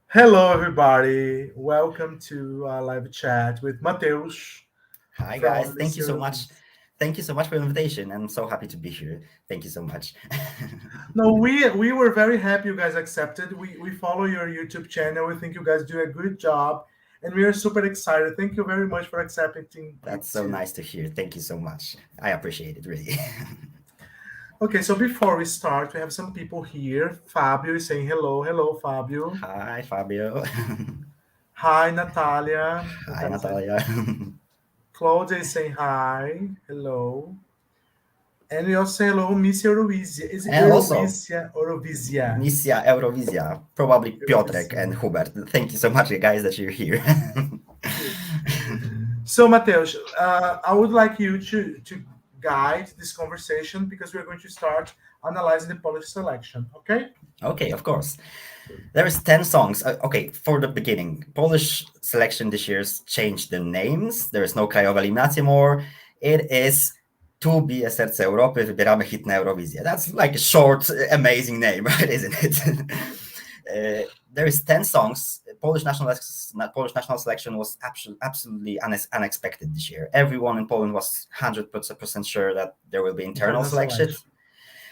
Hello, everybody. Welcome to our live chat with Mateus Hi guys, from thank you Misja so much. Eurowizja. Thank you so much for the invitation. I'm so happy to be here. Thank you so much. No, we were very happy you guys accepted. We follow your YouTube channel. We think you guys do a good job, and we are super excited. Thank you very much for accepting it That's so too. nice to hear. Thank you so much. I appreciate it really. Okay, so before we start, we have some people here. Fabio is saying hello. Hello, Fabio. Hi Fabio. Hi, Natalia. Hi Natalia said, Natalia. Claudia is saying hi. Hello. And we also say hello, Misja Eurowizja. Is it And also Eurowizja? Eurovizja. Misja Eurowizja, probably Piotrek Eurowizja. and Hubert. Thank you so much guys that you're here. Good. So, Mateus, I would like you to guide this conversation because we're going to start analyzing the Polish selection. Okay? Okay, of course. There is 10 songs. Okay, for the beginning, Polish selection this year's changed the names. There is no Krajowa Eliminacja more. It is Tu bije serce Europy, wybieramy hit na Eurowizję. That's like a short, amazing name, right? Isn't it? There is 10 songs. Polish national selection was absolutely unexpected this year. Everyone in Poland was 100% sure that there will be internal Internal selections. selection.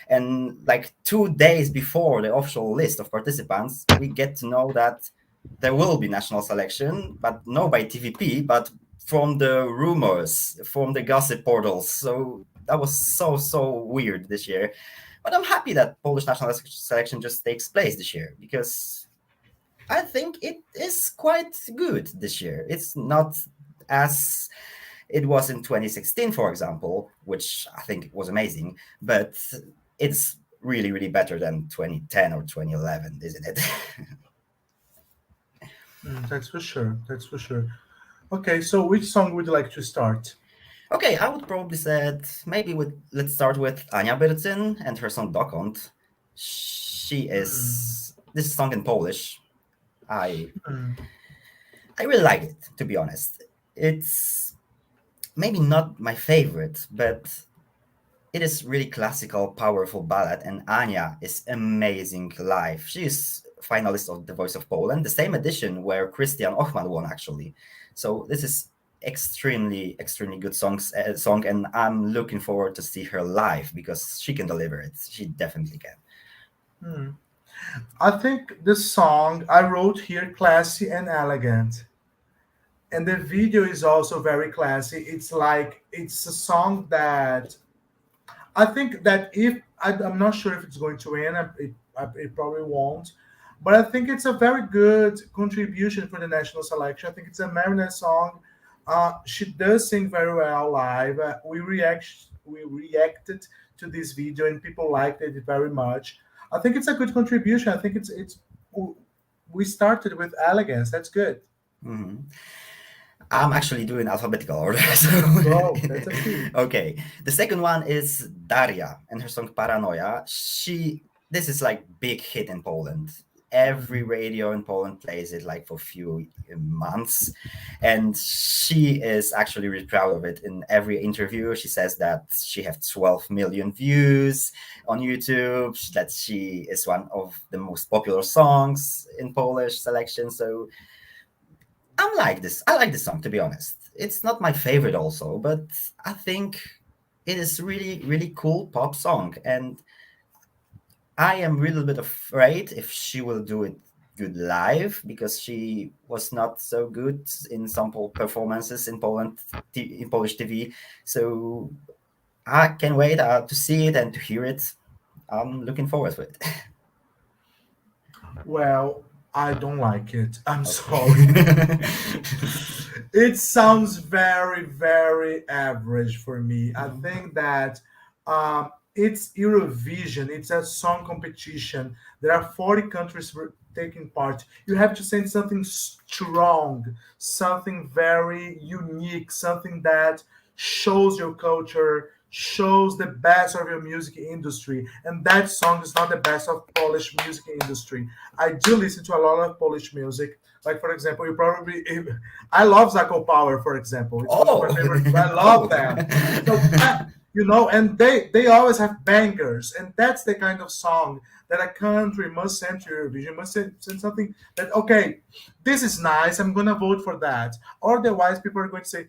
And like 2 days before the official list of participants, we get to know that there will be national selection, but no by TVP, but from the rumors, from the gossip portals. So that was so weird this year. But I'm happy that Polish national selection just takes place this year because I think it is quite good this year. It's not as it was in 2016, for example, which I think was amazing, but it's really better than 2010 or 2011, isn't it? That's for sure. That's for sure. Okay, so which song would you like to start? Okay, I would probably said maybe let's start with Ania Byrcyn and her song Dokąd. She Mm, is this is song in Polish. I mm, I really like it, to be honest. It's maybe not my favorite, but it is really classical, powerful ballad, and Anya is amazing live. She is finalist of The Voice of Poland, the same edition where Christian Ochman won actually. So this is extremely good song, and I'm looking forward to see her live because she can deliver it. She definitely can. mm. I think the song I wrote here, classy and elegant. And the video is also very classy. It's like, it's a song that I think that if I'm not sure if it's going to win, it probably won't. But I think it's a very good contribution for the national selection. I think it's a Marinette song. She does sing very well live. We reacted to this video and people liked it very much. I think it's a good contribution. I think it's we started with elegance. That's good. Mhm. I'm actually doing alphabetical order. So Go. That's up to you. okay. The second one is Daria and her song Paranoia. This is like big hit in Poland. Every Mhm. radio in Poland plays it like for a few months. And she is actually really proud of it. In every interview, she says that she has 12 million views on YouTube, that she is one of the most popular songs in Polish selection. So I like this song, to be honest. It's not my favorite also, but I think it is really cool pop song, and I am a little bit afraid if she will do it good live because she was not so good in some performances in Poland in Polish TV. So I can wait to see it and to hear it. I'm looking forward to it. Well, I don't like it. I'm sorry. Okay. It sounds very average for me. I think that it's Eurovision. It's a song competition. There are 40 countries taking part. You have to send something strong, something very unique, something that shows your culture, shows the best of your music industry. And that song is not the best of Polish music industry. I do listen to a lot of Polish music. Like for example, you probably I love Zako Power, for example. It's one of my Oh, favorite. I love oh. them. So And they always have bangers, and that's the kind of song that a country must send to Eurovision, must send something that, okay, this is nice, I'm gonna vote for that. Otherwise, people are going to say,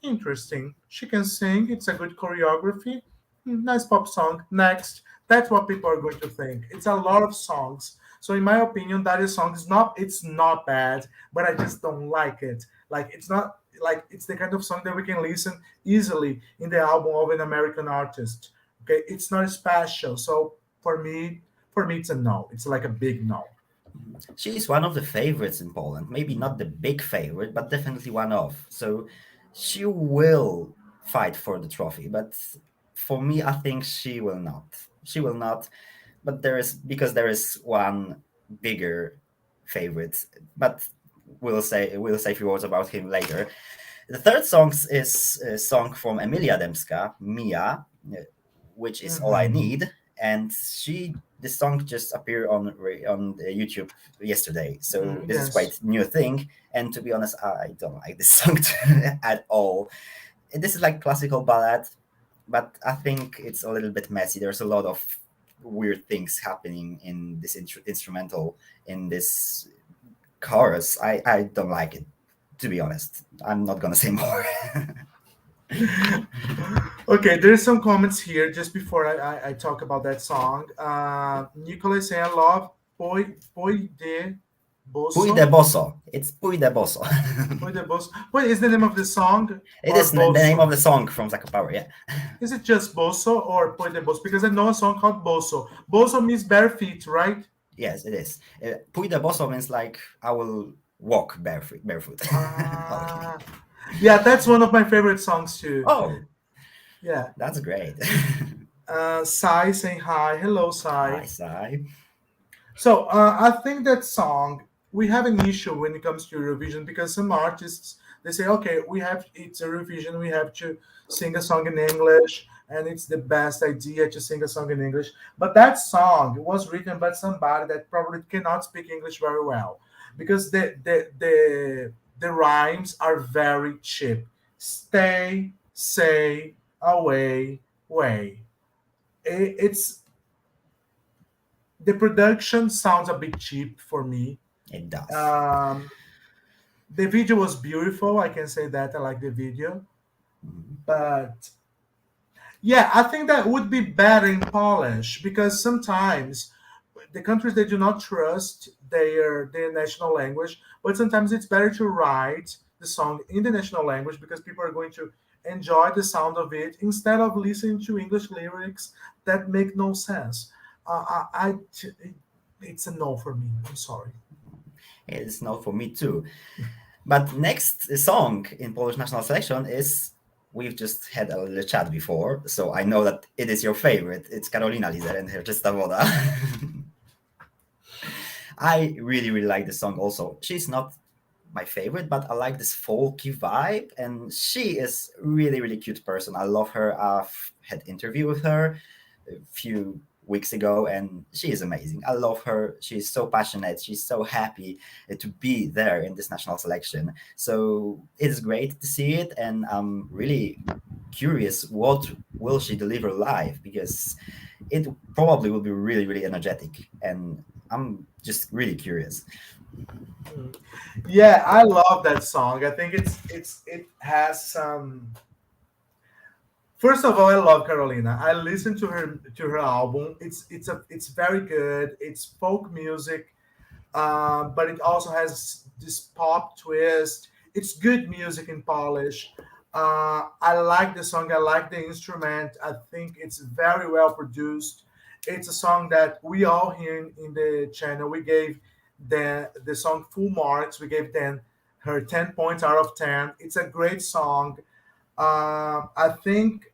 interesting, she can sing, it's a good choreography. Nice pop song, next. That's what people are going to think. It's a lot of songs. So in my opinion, that is song is not, it's not bad, but I just don't like it. Like, it's not like, it's the kind of song that we can listen easily in the album of an American artist. Okay, it's not special. So for me, it's a no. It's like a big no. She's one of the favorites in Poland. Maybe not the big favorite, but definitely one of. So she will fight for the trophy. But for me, I think she will not. She will not. But there is one bigger favorite. But we'll say a few words about him later. The third song is a song from Emilia Dębska, Mia, which is All I Mhm. Need, and this song just appeared on YouTube yesterday, so this is Yes. quite new thing. And to be honest, I don't like this song at all. This is like classical ballad, but I think it's a little bit messy. There's a lot of weird things happening in this instrumental, in this chorus. I don't like it, to be honest. I'm not gonna say more. Okay, there's some comments here just before I talk about that song. Nicholas saying, I love Poi de Puy de Bosso. Bosso. It's Puy de Bosso. Poi de Bosso. What is the name of the song? It Or is the name of Bosso? the song from Zaka Power, yeah. Is it just Bosso or Poi de Bosso? Because I know a song called Bosso. Bosso means bare feet, right? Yes, it is. Puy de Bosso means like I will walk barefoot. Ah, yeah, that's one of my favorite songs too. Oh, Yeah. that's great. Sai saying hi. Hello, Hi, Sai. Sai. So I think that song, we have an issue when it comes to Eurovision because some artists, they say, okay, it's Eurovision, we have to sing a song in English, and it's the best idea to sing a song in English. But that song was written by somebody that probably cannot speak English very well because the rhymes are very cheap. Stay, say, away, way. It's the production sounds a bit cheap for me. It does. Um, the video was beautiful. I can say that I like the video, Mhm. but yeah, I think that would be better in Polish because sometimes the countries they do not trust their national language, but sometimes it's better to write the song in the national language because people are going to enjoy the sound of it instead of listening to English lyrics that make no sense. It's a no for me. I'm sorry. It's not for me too. But next song in Polish national selection is, we've just had a little chat before, so I know that it is your favorite. It's Karolina Lizer and her Czysta Woda. I really, really like this song also. She's not my favorite, but I like this folky vibe, and she is really, really cute person. I love her. I've had interview with her a few weeks ago, and she is amazing. I love her. She's so passionate. She's so happy to be there in this national selection. So it's great to see it, and I'm really curious what will she deliver live, because it probably will be really, really energetic, and I'm just really curious. Mm. Yeah, I love that song. I think it has some. First of all, I love Carolina. I listened to her album. It's very good. It's folk music, but it also has this pop twist. It's good music in Polish. I like the song. I like the instrument. I think it's very well produced. It's a song that we all here in the channel. We gave the song full marks. We gave her 10 points out of 10. It's a great song. I think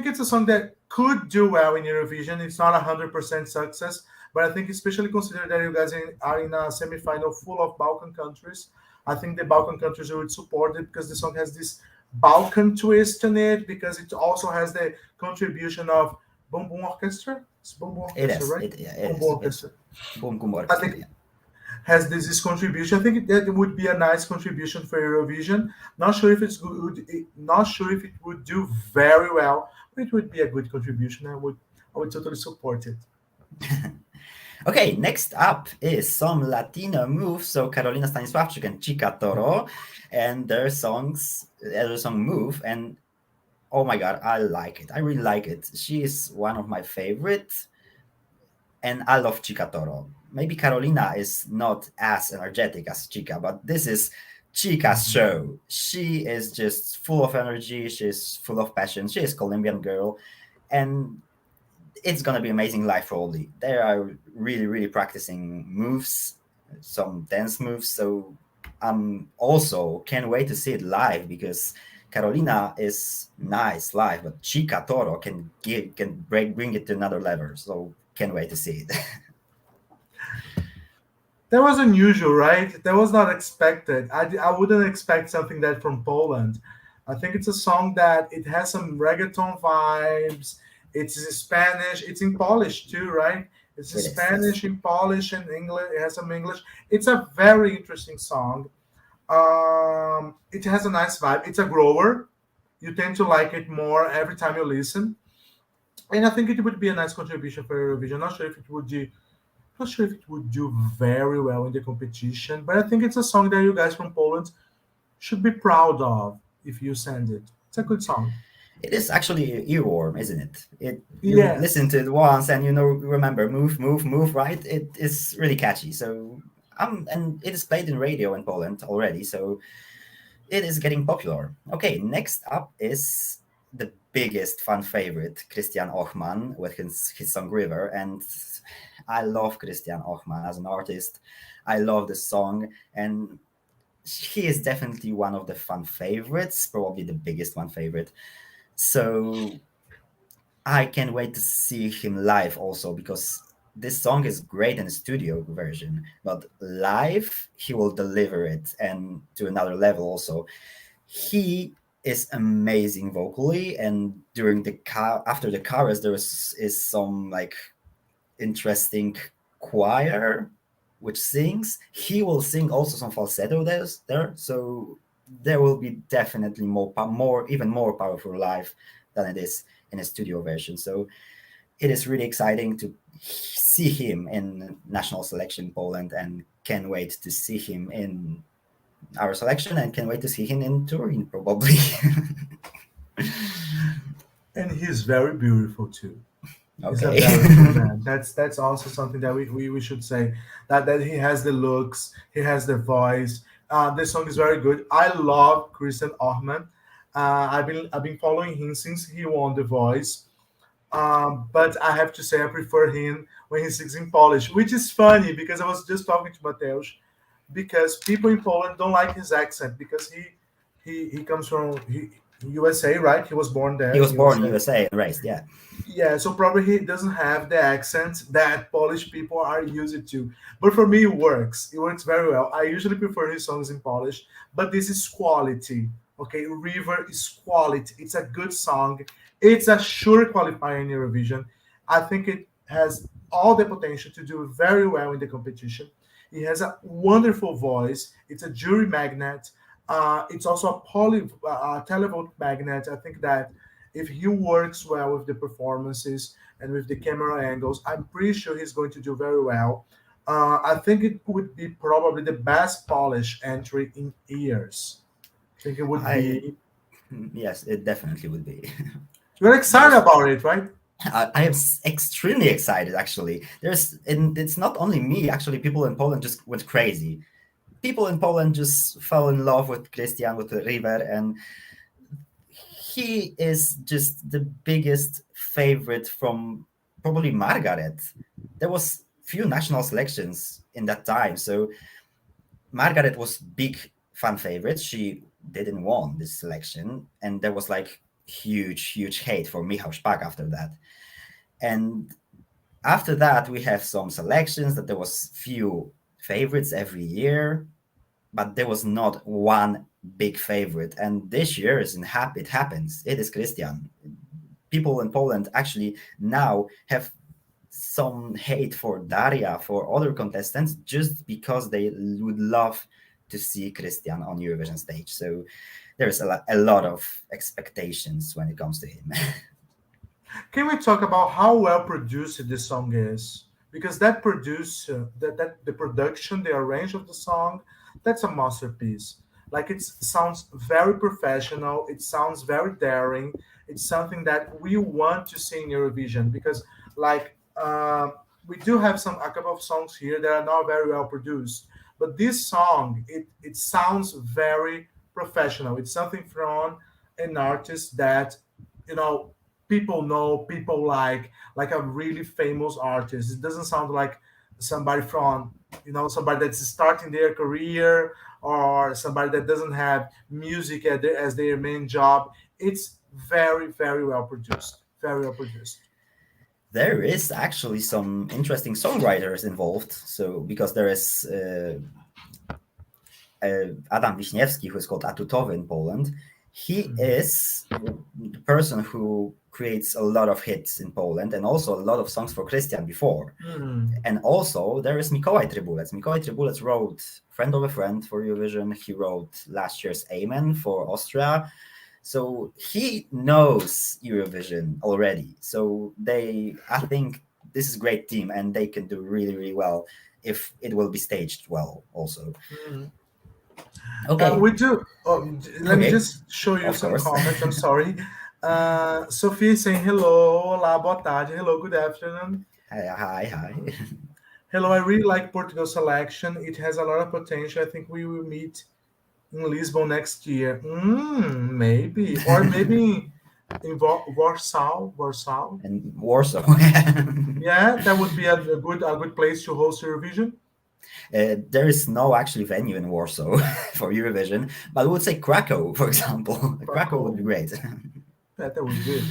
it's a song that could do well in Eurovision. It's not 100% success, but I think especially considering that you guys are in a semifinal full of Balkan countries, I think the Balkan countries would support it because the song has this Balkan twist in it because it also has the contribution of Boom Boom Orchestra. It's Boom Boom It Orchestra, is. right? It Boom Boom is. It's Orchestra. Boom Boom I Orchestra. think Yeah. has this contribution. I think that it would be a nice contribution for Eurovision. Not sure if it's good. Not sure if it would do very well, but it would be a good contribution. I would totally support it. Okay, next up is some Latino moves. So Karolina Stanisławczyk and Chica Toro, and their song Move. And oh my God, I like it. I really like it. She is one of my favorite, and I love Chica Toro. Maybe Carolina is not as energetic as Chica, but this is Chica's show. She is just full of energy. She's full of passion. She is Colombian girl, and it's gonna be amazing live probably. They are really, really practicing moves, some dance moves. So I'm also can't wait to see it live because Carolina is nice live, but Chica Toro bring it to another level. So can't wait to see it. That was unusual, right? That was not expected. I wouldn't expect something that from Poland. I think it's a song that it has some reggaeton vibes. It's in Spanish. It's in Polish too, right? It's in It is, yes. Spanish, in Polish, and English. It has some English. It's a very interesting song. It has a nice vibe. It's a grower. You tend to like it more every time you listen, and I think it would be a nice contribution for Eurovision. Not sure if it would do very well in the competition, but I think it's a song that you guys from Poland should be proud of if you send it. It's a good song. It is actually an earworm, isn't it? You listen Yes. to it once and remember move, move, move, right? It is really catchy. So and it is played in radio in Poland already, so it is getting popular. Okay, next up is the biggest fan favorite, Christian Ochman with his song River. And I love Christian Ochman as an artist. I love the song, and he is definitely one of the fan favorites, probably the biggest fan favorite. So I can't wait to see him live also because this song is great in the studio version, but live he will deliver it and to another level also. He is amazing vocally, and during after the chorus there is some like interesting choir which sings. He will sing also some falsetto there, so there will be definitely even more powerful live than it is in a studio version. So it is really exciting to see him in national selection Poland, and can't wait to see him in our selection, and can't wait to see him in Turin probably. And he's very beautiful too. He's a Okay. very good man. That's also something that we should say that he has the looks, he has the voice. This song is very good. I love Christian Ochman. I've been following him since he won The Voice. But I have to say I prefer him when he sings in Polish, which is funny because I was just talking to Mateusz because people in Poland don't like his accent because he comes from USA, right? He was born He there in was born in USA. USA and raised, yeah. Yeah, so probably he doesn't have the accent that Polish people are used to. But for me, it works. It works very well. I usually prefer his songs in Polish, but this is quality. Okay, River is quality. It's a good song. It's a sure qualifier in Eurovision. I think it has all the potential to do very well in the competition. It has a wonderful voice. It's a jury magnet. It's also a televote magnet. I think that if he works well with the performances and with the camera angles, I'm pretty sure he's going to do very well. I think it would be probably the best Polish entry in years. I think it would I be. Yes, it definitely would be. You're excited There's about it, right? I am extremely excited actually. And it's not only me, actually people in Poland just went crazy. People in Poland just fell in love with Christian, with River, and he is just the biggest favorite from probably Margaret. There was few national selections in that time, so Margaret was big fan favorite. She didn't won this selection, and there was like huge hate for Michał Szpak after that. And after that, we have some selections that there was few favorites every year, but there was not one big favorite. And this year it happens. It is Christian. People in Poland actually now have some hate for Daria, for other contestants, just because they would love to see Christian on Eurovision stage. So there's a lot of expectations when it comes to him. Can we talk about how well produced this song is? Because that produce that the production, the arrange of the song, that's a masterpiece. Like it sounds very professional. It sounds very daring. It's something that we want to see in Eurovision because, like, we do have some a couple of songs here that are not very well produced, but this song it sounds very professional. It's something from an artist that you know people like a really famous artist. It doesn't sound like somebody from somebody that's starting their career or somebody that doesn't have music as their main job. It's very well produced, very well produced. There is actually some interesting songwriters involved. So because there is Adam Wiśniewski, who is called Atutowy in Poland. He is the person who creates a lot of hits in Poland and also a lot of songs for Christian before. Hmm. And also there is Mikołaj Trybulec. Mikołaj Trybulec wrote Friend of a Friend for Eurovision. He wrote last year's Amen for Austria. So he knows Eurovision already. So I think this is a great team and they can do really well if it will be staged well also. Hmm. Okay. We do. Let me Okay. just show you Of some course. comments. I'm sorry. Sophia is saying hello, olá, boa tarde, hello, good afternoon. Hi. Hello, I really like Portugal selection. It has a lot of potential. I think we will meet in Lisbon next year. Maybe, or maybe in Warsaw. Warsaw. And Warsaw. Yeah, that would be a good place to host Eurovision. There is no actually venue in Warsaw for Eurovision, but I would say Krakow, for example. Krakow would be Krakow. great. That would be good.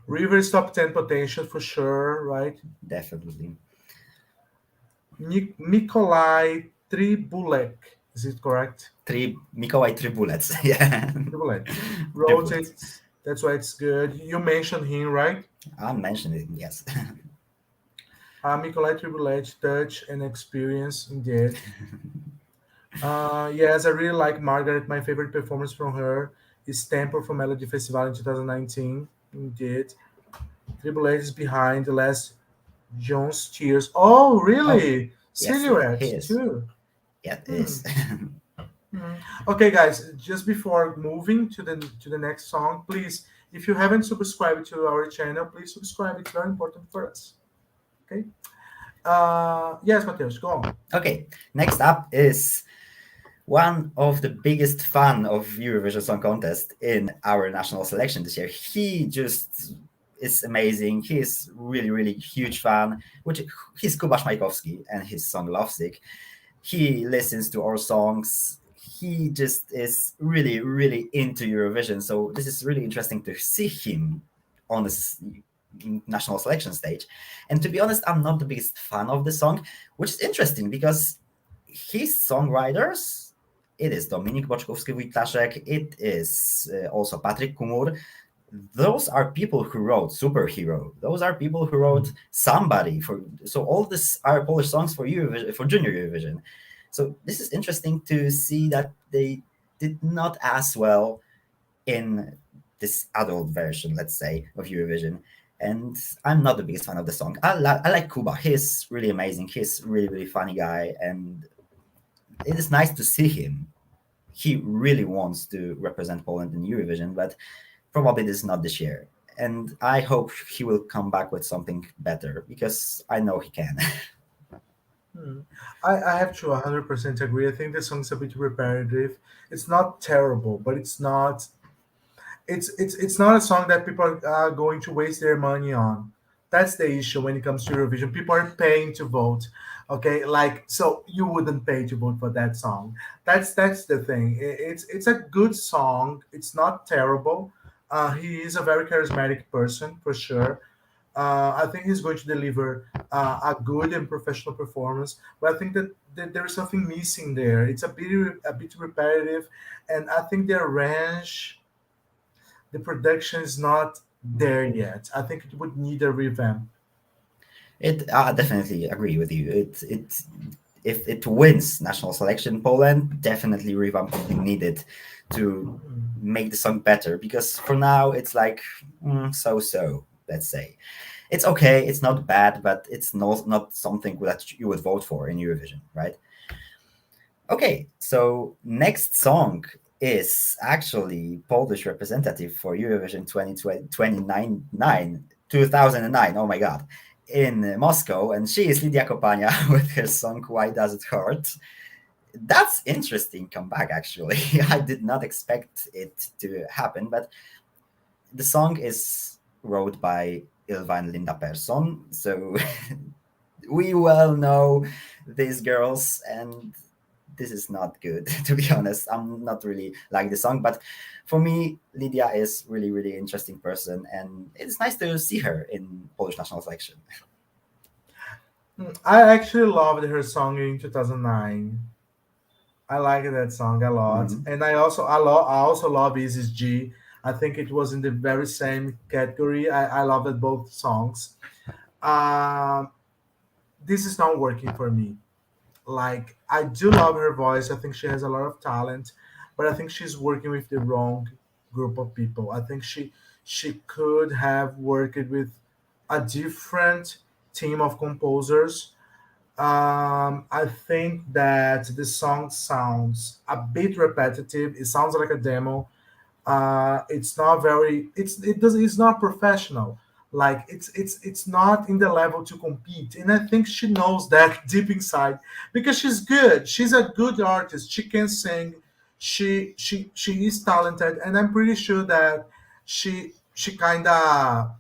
Rivers top 10 potential for sure, right? Definitely. Nikolai Tribulek. Is it correct? Mikołaj Trybulec. Yeah. Tribulek. Wrote Trybulec. it. That's why it's good. You mentioned him, right? I'm mentioning it, yes. Nikolai Tribulek, touch and experience, indeed. Yes, I really like Margaret. My favorite performance from her is Tempo from Melody Festival in 2019. Indeed. Tribulek is behind the last Jones Tears. Oh, Oh, really? yes, he Silhouette, is. too. Yeah, it Hmm. is. Mhm. Okay, guys, just before moving to the next song, please, if you haven't subscribed to our channel, please subscribe. It's very important for us. Okay. Yes, Mateus, go on. Okay, next up is one of the biggest fan of Eurovision Song Contest in our national selection this year. He just is amazing. He is really huge fan. Which he's Kuba Szmajkowski and his song Lovesick. He listens to our songs. He just is really into Eurovision. So this is really interesting to see him on this national selection stage. And to be honest, I'm not the biggest fan of the song, which is interesting because his songwriters, it is Dominik Boczkowski-Wojtaszek, it is also Patryk Kumur. Those are people who wrote Superhero. Those are people who wrote Somebody for. So all these are Polish songs for Eurovision, for Junior Eurovision. So this is interesting to see that they did not as well in this adult version, let's say, of Eurovision. And I'm not the biggest fan of the song. I like Kuba. He's really amazing. He's really funny guy, and it is nice to see him. He really wants to represent Poland in Eurovision, but probably this is not this year. And I hope he will come back with something better because I know he can. Hmm. I have to 100% agree. I think the song's a bit repetitive. It's not terrible, but it's not a song that people are going to waste their money on. That's the issue when it comes to Eurovision. People are paying to vote. Okay, like so you wouldn't pay to vote for that song. That's the thing. It's a good song. It's not terrible. He is a very charismatic person for sure. I think he's going to deliver a good and professional performance. But I think that there is something missing there. It's a bit repetitive, and I think the range, the production is not there yet. I think it would need a revamp. It I definitely agree with you. It if it wins national selection, Poland definitely revamp would be needed to make the song better. Because for now it's like so so. Let's say it's okay. It's not bad, but it's not something that you would vote for in Eurovision, right? Okay, so next song is actually Polish representative for Eurovision 2009. Oh my god, in Moscow, and she is Lidia Kopania with her song "Why Does It Hurt." That's interesting comeback. Actually, I did not expect it to happen, but the song is wrote by Ilva and Linda Persson, so we well know these girls, and this is not good. To be honest, I'm not really like the song, but for me Lydia is really really interesting person, and it's nice to see her in Polish national selection. I actually loved her song in 2009. I like that song a lot, Mhm. and I also love Isis G. I think it was in the very same category. I loved both songs. Um, this is not working for me. Like I do love her voice. I think she has a lot of talent, but I think she's working with the wrong group of people. I think she could have worked with a different team of composers. I think that the song sounds a bit repetitive. It sounds like a demo. It's not very. It's not professional. Like it's not in the level to compete. And I think she knows that deep inside because she's good. She's a good artist. She can sing. She is talented, and I'm pretty sure that she kind of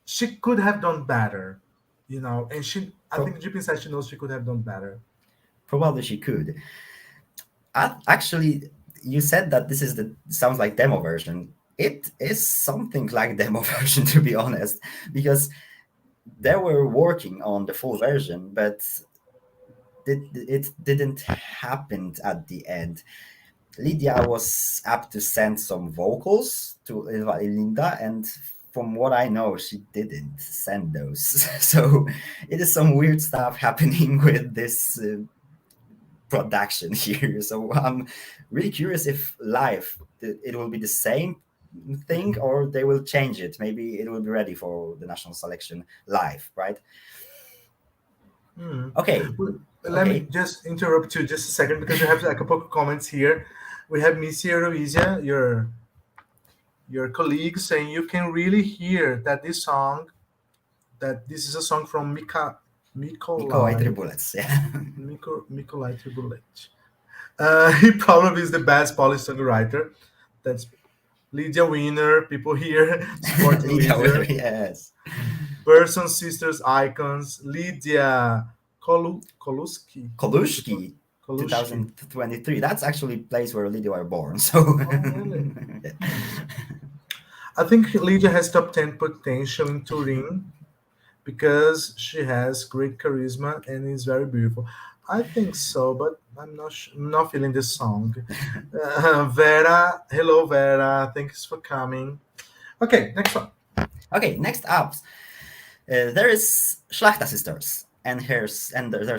she could have done better, and I Pro- think deep inside she knows she could have done better. Probably she could. Actually, you said that this is the sounds like demo version. It is something like demo version, to be honest, because they were working on the full version, but it didn't happen at the end. Lydia was apt to send some vocals to Linda, and from what I know, she didn't send those. So it is some weird stuff happening with this production here. So I'm really curious if live it will be the same thing or they will change it. Maybe it will be ready for the national selection live, right? Hmm. Okay, Well, let me okay. just interrupt you just a second because we have a couple of comments here. We have Misja Eurowizja, your colleague, saying you can really hear that this is a song from Mikołaj Mikolai Trybulec, yeah. Mikolai Tribulec. He probably is the best Polish songwriter. That's Lydia Wiener, people here supporting Lydia Winner, Lydia. yes. Person Sisters icons, Lydia Koluski. Kolushki, Kolushki. 2023. That's actually a place where Lydia were born. So Oh, really? Hmm. I think Lydia has top 10 potential in Turin because she has great charisma and is very beautiful. I think so, but I'm not feeling this song. Vera, hello Vera, thanks for coming. Okay, next one. okay, next up, there is Szlachta Sisters and their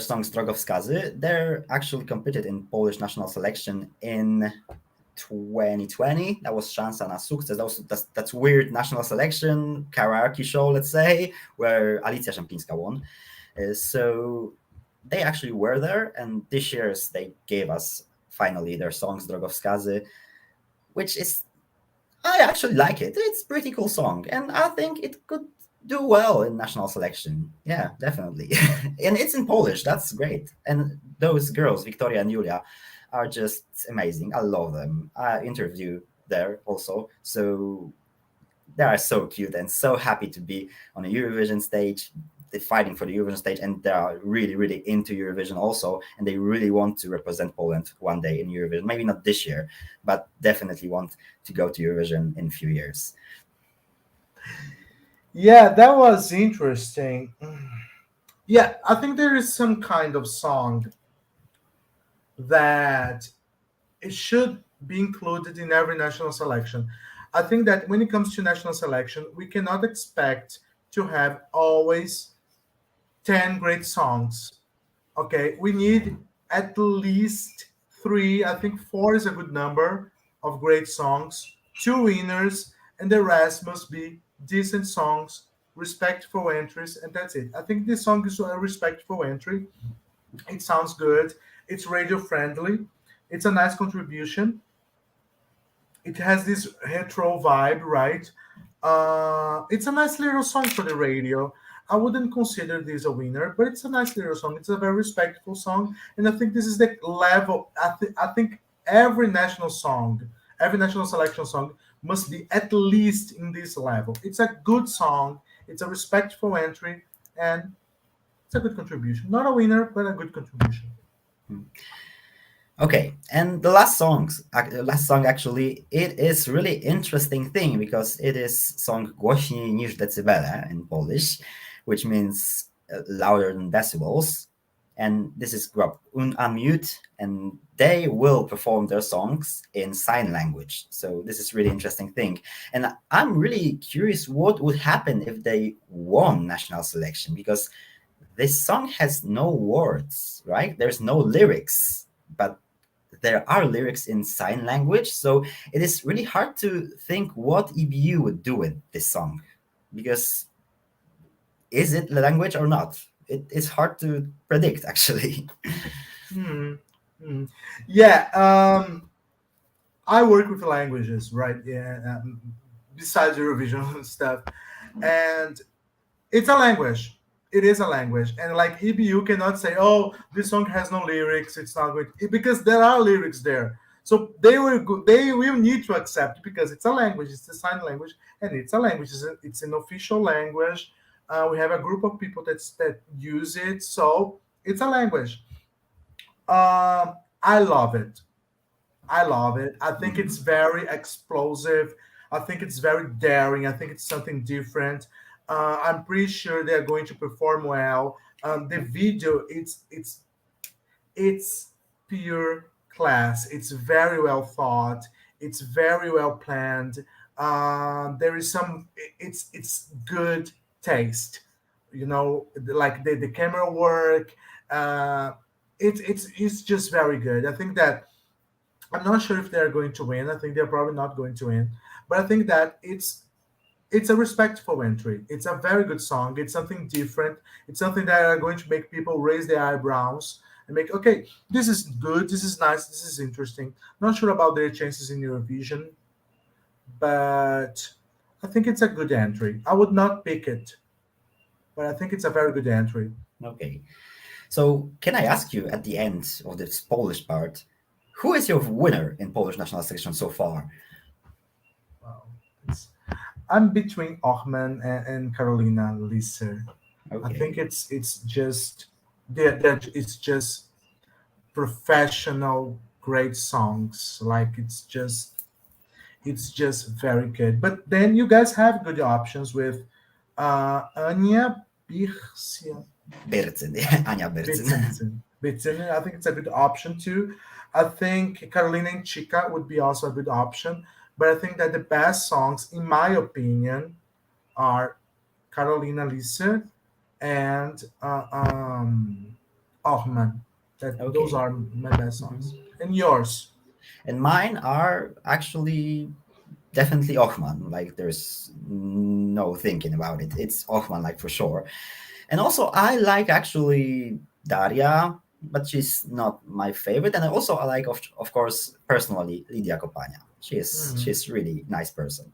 song Drogowskazy. They're actually competed in Polish national selection in 2020. That was Szansa na Sukces. That's weird national selection karaoke show, let's say, where Alicja Szemplińska won. So they actually were there, and this year's they gave us finally their songs Drogowskazy, which is I actually like it. It's a pretty cool song, and I think it could do well in national selection. Yeah, definitely. And it's in Polish. That's great. And those girls, Victoria and Julia, are just amazing. I love them. I interview there also, so they are so cute and so happy to be on a Eurovision stage. They're fighting for the Eurovision stage, and they are really, really into Eurovision also, and they really want to represent Poland one day in Eurovision. Maybe not this year, but definitely want to go to Eurovision in a few years. Yeah, that was interesting. Yeah, I think there is some kind of song that it should be included in every national selection. I think that when it comes to national selection, we cannot expect to have always 10 great songs. Okay, we need at least three, I think four is a good number of great songs, two winners, and the rest must be decent songs, respectful entries, and that's it. I think this song is a respectful entry. It sounds good, it's radio friendly, it's a nice contribution, it has this retro vibe, right? It's a nice little song for the radio. I wouldn't consider this a winner, but it's a nice little song. It's a very respectful song, and I think this is the level. I think every national song, every national selection song must be at least in this level. It's a good song. It's a respectful entry, and it's a good contribution. Not a winner, but a good contribution. Okay, and the last song actually, it is really interesting thing because it is song głośniej niż decybele in Polish, which means louder than decibels. And this is group Unamute, and they will perform their songs in sign language. So this is really interesting thing. And I'm really curious what would happen if they won national selection, because this song has no words, right? There's no lyrics, but there are lyrics in sign language. So it is really hard to think what EBU would do with this song, because is it the language or not? It's hard to predict, actually. Hmm. Hmm. Yeah. I work with languages, right? Yeah. Besides Eurovision stuff, and it's a language. It is a language, and like EBU cannot say, "Oh, this song has no lyrics. It's not good," because there are lyrics there. So they will need to accept, because it's a language. It's a sign language, and it's a language. It's an official language. We have a group of people that use it, so it's a language. I love it. I love it. I think it's Mhm. very explosive. I think it's very daring. I think it's something different. I'm pretty sure they're going to perform well. The video, it's pure class. It's very well thought. It's very well planned. There is some. It's good taste. You know, like the camera work. It's just very good. I think that I'm not sure if they're going to win. I think they're probably not going to win, but I think that it's a respectful entry. It's a very good song. It's something different. It's something that are going to make people raise their eyebrows and make, okay, this is good. This is nice. This is interesting. Not sure about their chances in Eurovision, but I think it's a good entry. I would not pick it, but I think it's a very good entry. Okay. So can I ask you at the end of this Polish part, who is your winner in Polish national selection so far? Wow. It's, I'm between Ochman and Carolina Lisser. I think Okay. it's just it's just professional great songs. Like it's just very good. But then you guys have good options with Anya Bichsia Bercyn, Ania Bercyn. Bitzen. I think it's a good option too. I think Carolina and Chica would be also a good option. But I think that the best songs, in my opinion, are Carolina Lise and Ochman. That those Okay. are my best songs. Mhm. And yours? And mine are actually definitely Ochman. Like there's no thinking about it. It's Ochman, like for sure. And also I like actually Daria, but she's not my favorite. And I like of course personally Lidia Kopania. Hmm. She's really nice person.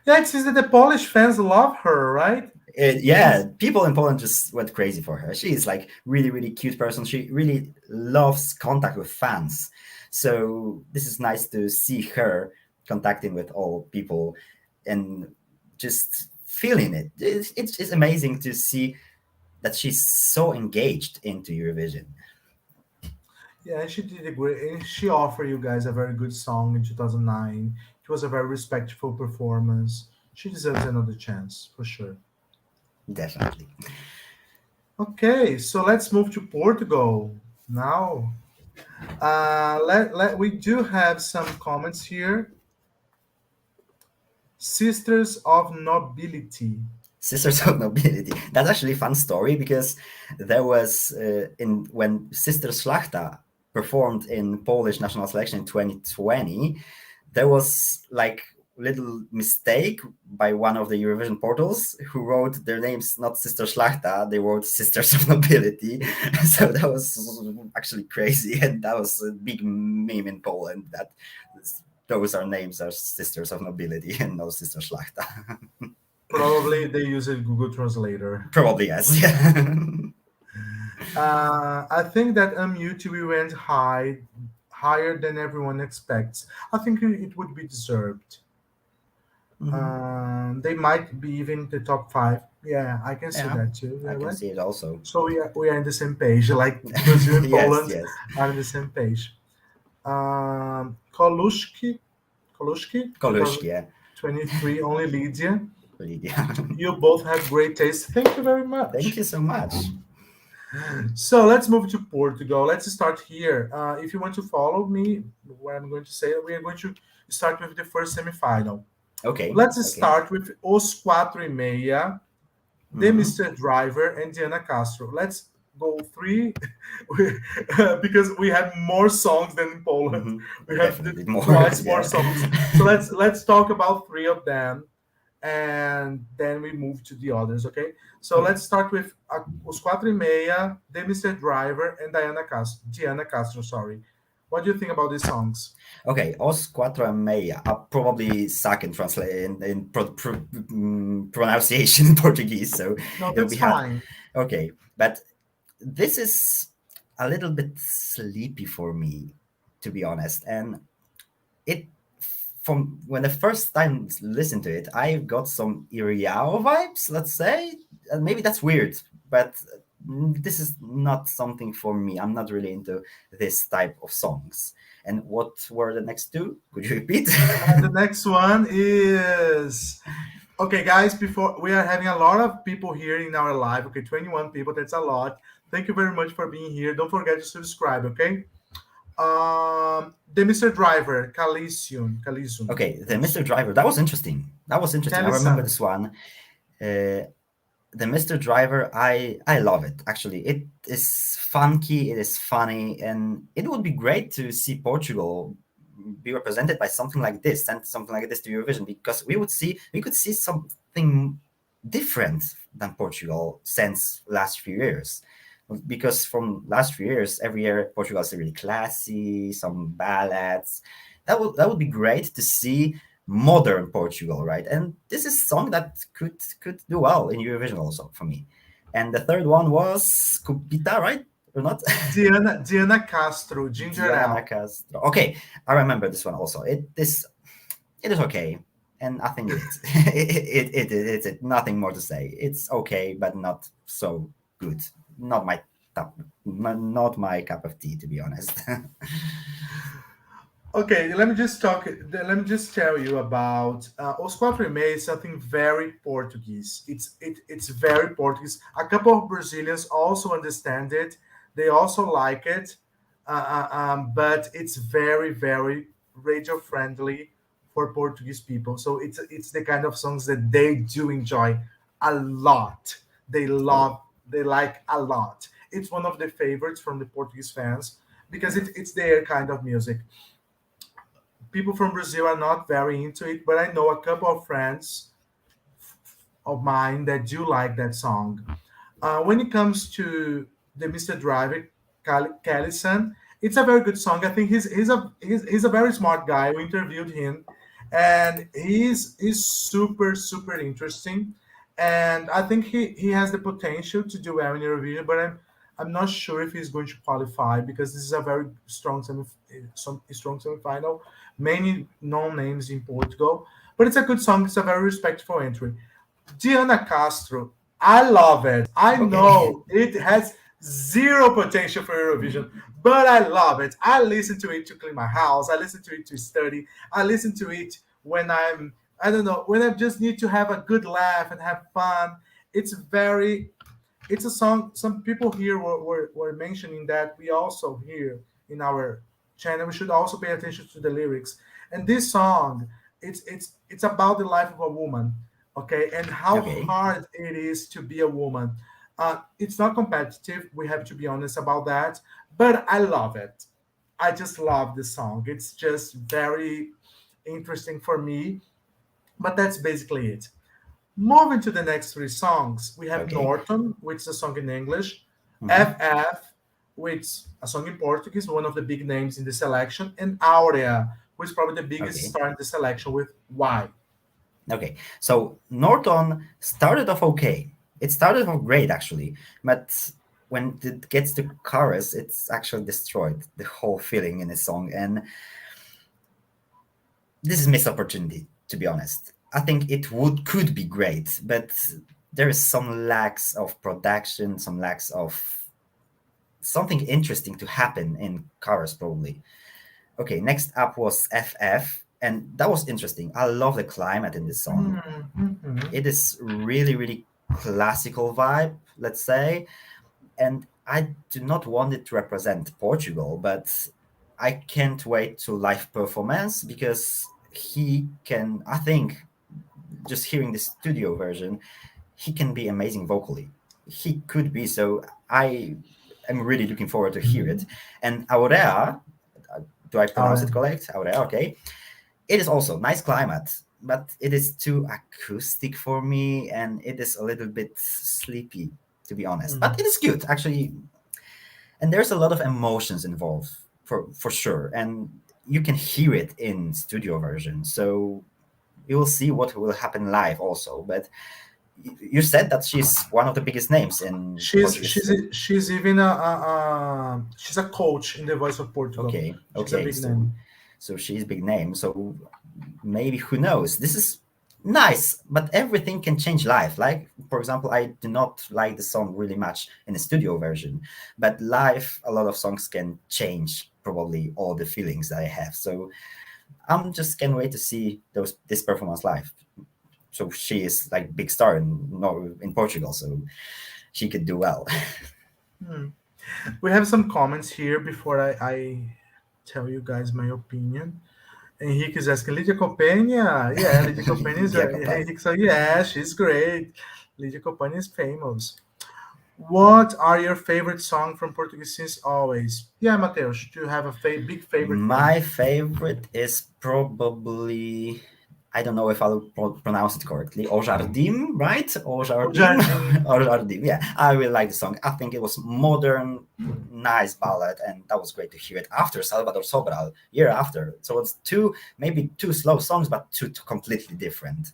Yeah, it seems that the Polish fans love her, right? Yeah, She's people in Poland just went crazy for her. She is like really cute person. She really loves contact with fans. So this is nice to see her contacting with all people and just feeling it. It's amazing to see that she's so engaged into Eurovision. yeah, she did a great. And she offered you guys a very good song in 2009. It was a very respectful performance. She deserves another chance for sure. Definitely. Okay, so let's move to Portugal now. We do have some comments here. Sisters of Nobility. Sisters of Nobility. That's actually a fun story because there was in when Sister Szlachta performed in Polish national selection in 2020, there was like little mistake by one of the Eurovision portals who wrote their names not Sister Szlachta, they wrote Sisters of Nobility. So that was actually crazy, and that was a big meme in Poland that those are names are Sisters of Nobility and no Sister Szlachta. Probably they use a Google Translator. Probably yes. Yeah. I think that YouTube went higher than everyone expects. I think it would be deserved. They might be even the top five. Yeah, I can see Yeah, that too. I Yeah, can right. see it also. So we are in the same page. Like Brazil and Yes, Poland yes. are in the same page. Kolushki, Kolushki, yeah. 2023, only Lydia. Lydia. You both have great taste. Thank you very Thank much. you so much. So let's move to Portugal. Let's start here. If you want to follow me, what I'm going to say, we are going to start with the first semifinal. Okay. Let's Okay. start with Os Quatro e Meia, the Mr. Driver, and Diana Castro. Let's go three because we have more songs than in Poland. We have Definitely more. twice more Yeah. songs. So let's talk about three of them, and then we move to the others. Okay. So Okay. let's start with Os Quatro e Meia, the Mr. Driver, and Diana Castro. Sorry. What do you think about these songs? Okay, Os Quatro e Meia. I probably suck in pronunciation in Portuguese, so No, it'll that's be hard. fine. Okay, but this is a little bit sleepy for me, to be honest. And it, from when the first time listened to it, I got some Iriao vibes, let's say. And maybe that's weird, but this is not something for me. I'm not really into this type of songs. And what were the next two? Could you repeat? The next one is okay, guys. Before we are having a lot of people here in our live. Okay, 21 people. That's a lot. Thank you very much for being here. Don't forget to subscribe. Okay. The Mr. Driver, Calisun. Okay, the Mr. Driver. That was interesting. That was interesting. I remember Calisan. this one. The Mr. Driver, I love it. Actually, it is funky, it is funny, and it would be great to see Portugal be represented by something like this, and something like this to Eurovision, because we could see something different than Portugal since last few years. Because from last few years, every year Portugal is really classy, some ballads. That would be great to see modern Portugal, right? And this is a song that could do well in Eurovision also for me. And the third one was Cupita, right? Or not? Diana Castro, Ginger Diana Ale. Castro. Okay, I remember this one also. It is okay, and I think it's nothing more to say. It's okay, but not so good. Not my not my cup of tea, to be honest. Okay, let me just talk. Let me just tell you about Os Quatro e Meia is something very Portuguese. It's very Portuguese. A couple of Brazilians also understand it. They also like it, but it's very radio friendly for Portuguese people. So it's the kind of songs that they do enjoy a lot. They Oh, love. They like a lot. It's one of the favorites from the Portuguese fans because it's their kind of music. People from Brazil are not very into it, but I know a couple of friends of mine that do like that song. When it comes to the Mr. Driver, Callison, it's a very good song. I think he's a very smart guy. We interviewed him, and he's super interesting, and I think he has the potential to do well in Eurovision, but I'm not sure if he's going to qualify because this is a very strong semifinal, many known names in Portugal, but it's a good song. It's a very respectful entry. Diana Castro, I love it. I okay. know it has zero potential for Eurovision, but I love it. I listen to it to clean my house. I listen to it to study. I listen to it when I don't know, when I just need to have a good laugh and have fun. It's it's a song. Some people here were mentioning that we also hear in our channel. We should also pay attention to the lyrics. And this song, it's about the life of a woman. okay, and how Okay. hard it is to be a woman. It's not competitive. We have to be honest about that. But I love it. I just love the song. It's just very interesting for me. But that's basically it. Moving to the next three songs, we have Okay. Norton, which is a song in English, Hmm. FF, which is a song in Portuguese, one of the big names in the selection, and Aurea, who is probably the biggest Okay. star in the selection with Why. Okay. So Norton started off okay. It started off great actually, but when it gets to chorus, it's actually destroyed the whole feeling in the song, and this is missed opportunity, to be honest. I think it would could be great, but there is some lacks of production, some lacks of something interesting to happen in chorus probably. Okay, next up was FF, and that was interesting. I love the climate in this song. Mm-hmm. It is really, really classical vibe, let's say, and I do not want it to represent Portugal, but I can't wait to live performance because he can. I think just hearing the studio version, he can be amazing vocally. He could be. So I am really looking forward to hear it. And Aurea, do I pronounce it Aurea. correct? Aurea, okay. It is also nice climate, but it is too acoustic for me, and it is a little bit sleepy, to be honest. Mm. But it is good, actually, and there's a lot of emotions involved for sure, and you can hear it in studio version. So you will see what will happen live also. But you said that she's one of the biggest names in She's Portuguese. she's she's even she's a coach in the Voice of Portugal. Okay, She's a okay. big So name. she's big name. So maybe who knows? This is nice, but everything can change live. Like for example, I do not like the song really much in the studio version, but live a lot of songs can change probably all the feelings that I have. So I'm just can't wait to see those this performance live. So she is like big star in Portugal, so she could do well. Hmm. We have some comments here before I tell you guys my opinion. Henrique is asking Lydia Copena. Yeah, Lydia Copena is Dia right. Copai. Henrique said, yeah, she's great. Lydia Copena is famous. What are your favorite songs from Portuguese since always? Yeah, Mateus, do you have a big favorite one? My favorite is probably I don't know if I'll pronounce it correctly. O Jardim, right? O O Jardim, Jardim. O Jardim. Yeah, I really like the song. I think it was modern, nice ballad, and that was great to hear it after Salvador Sobral, year after. So it's two, maybe two slow songs, but two completely different.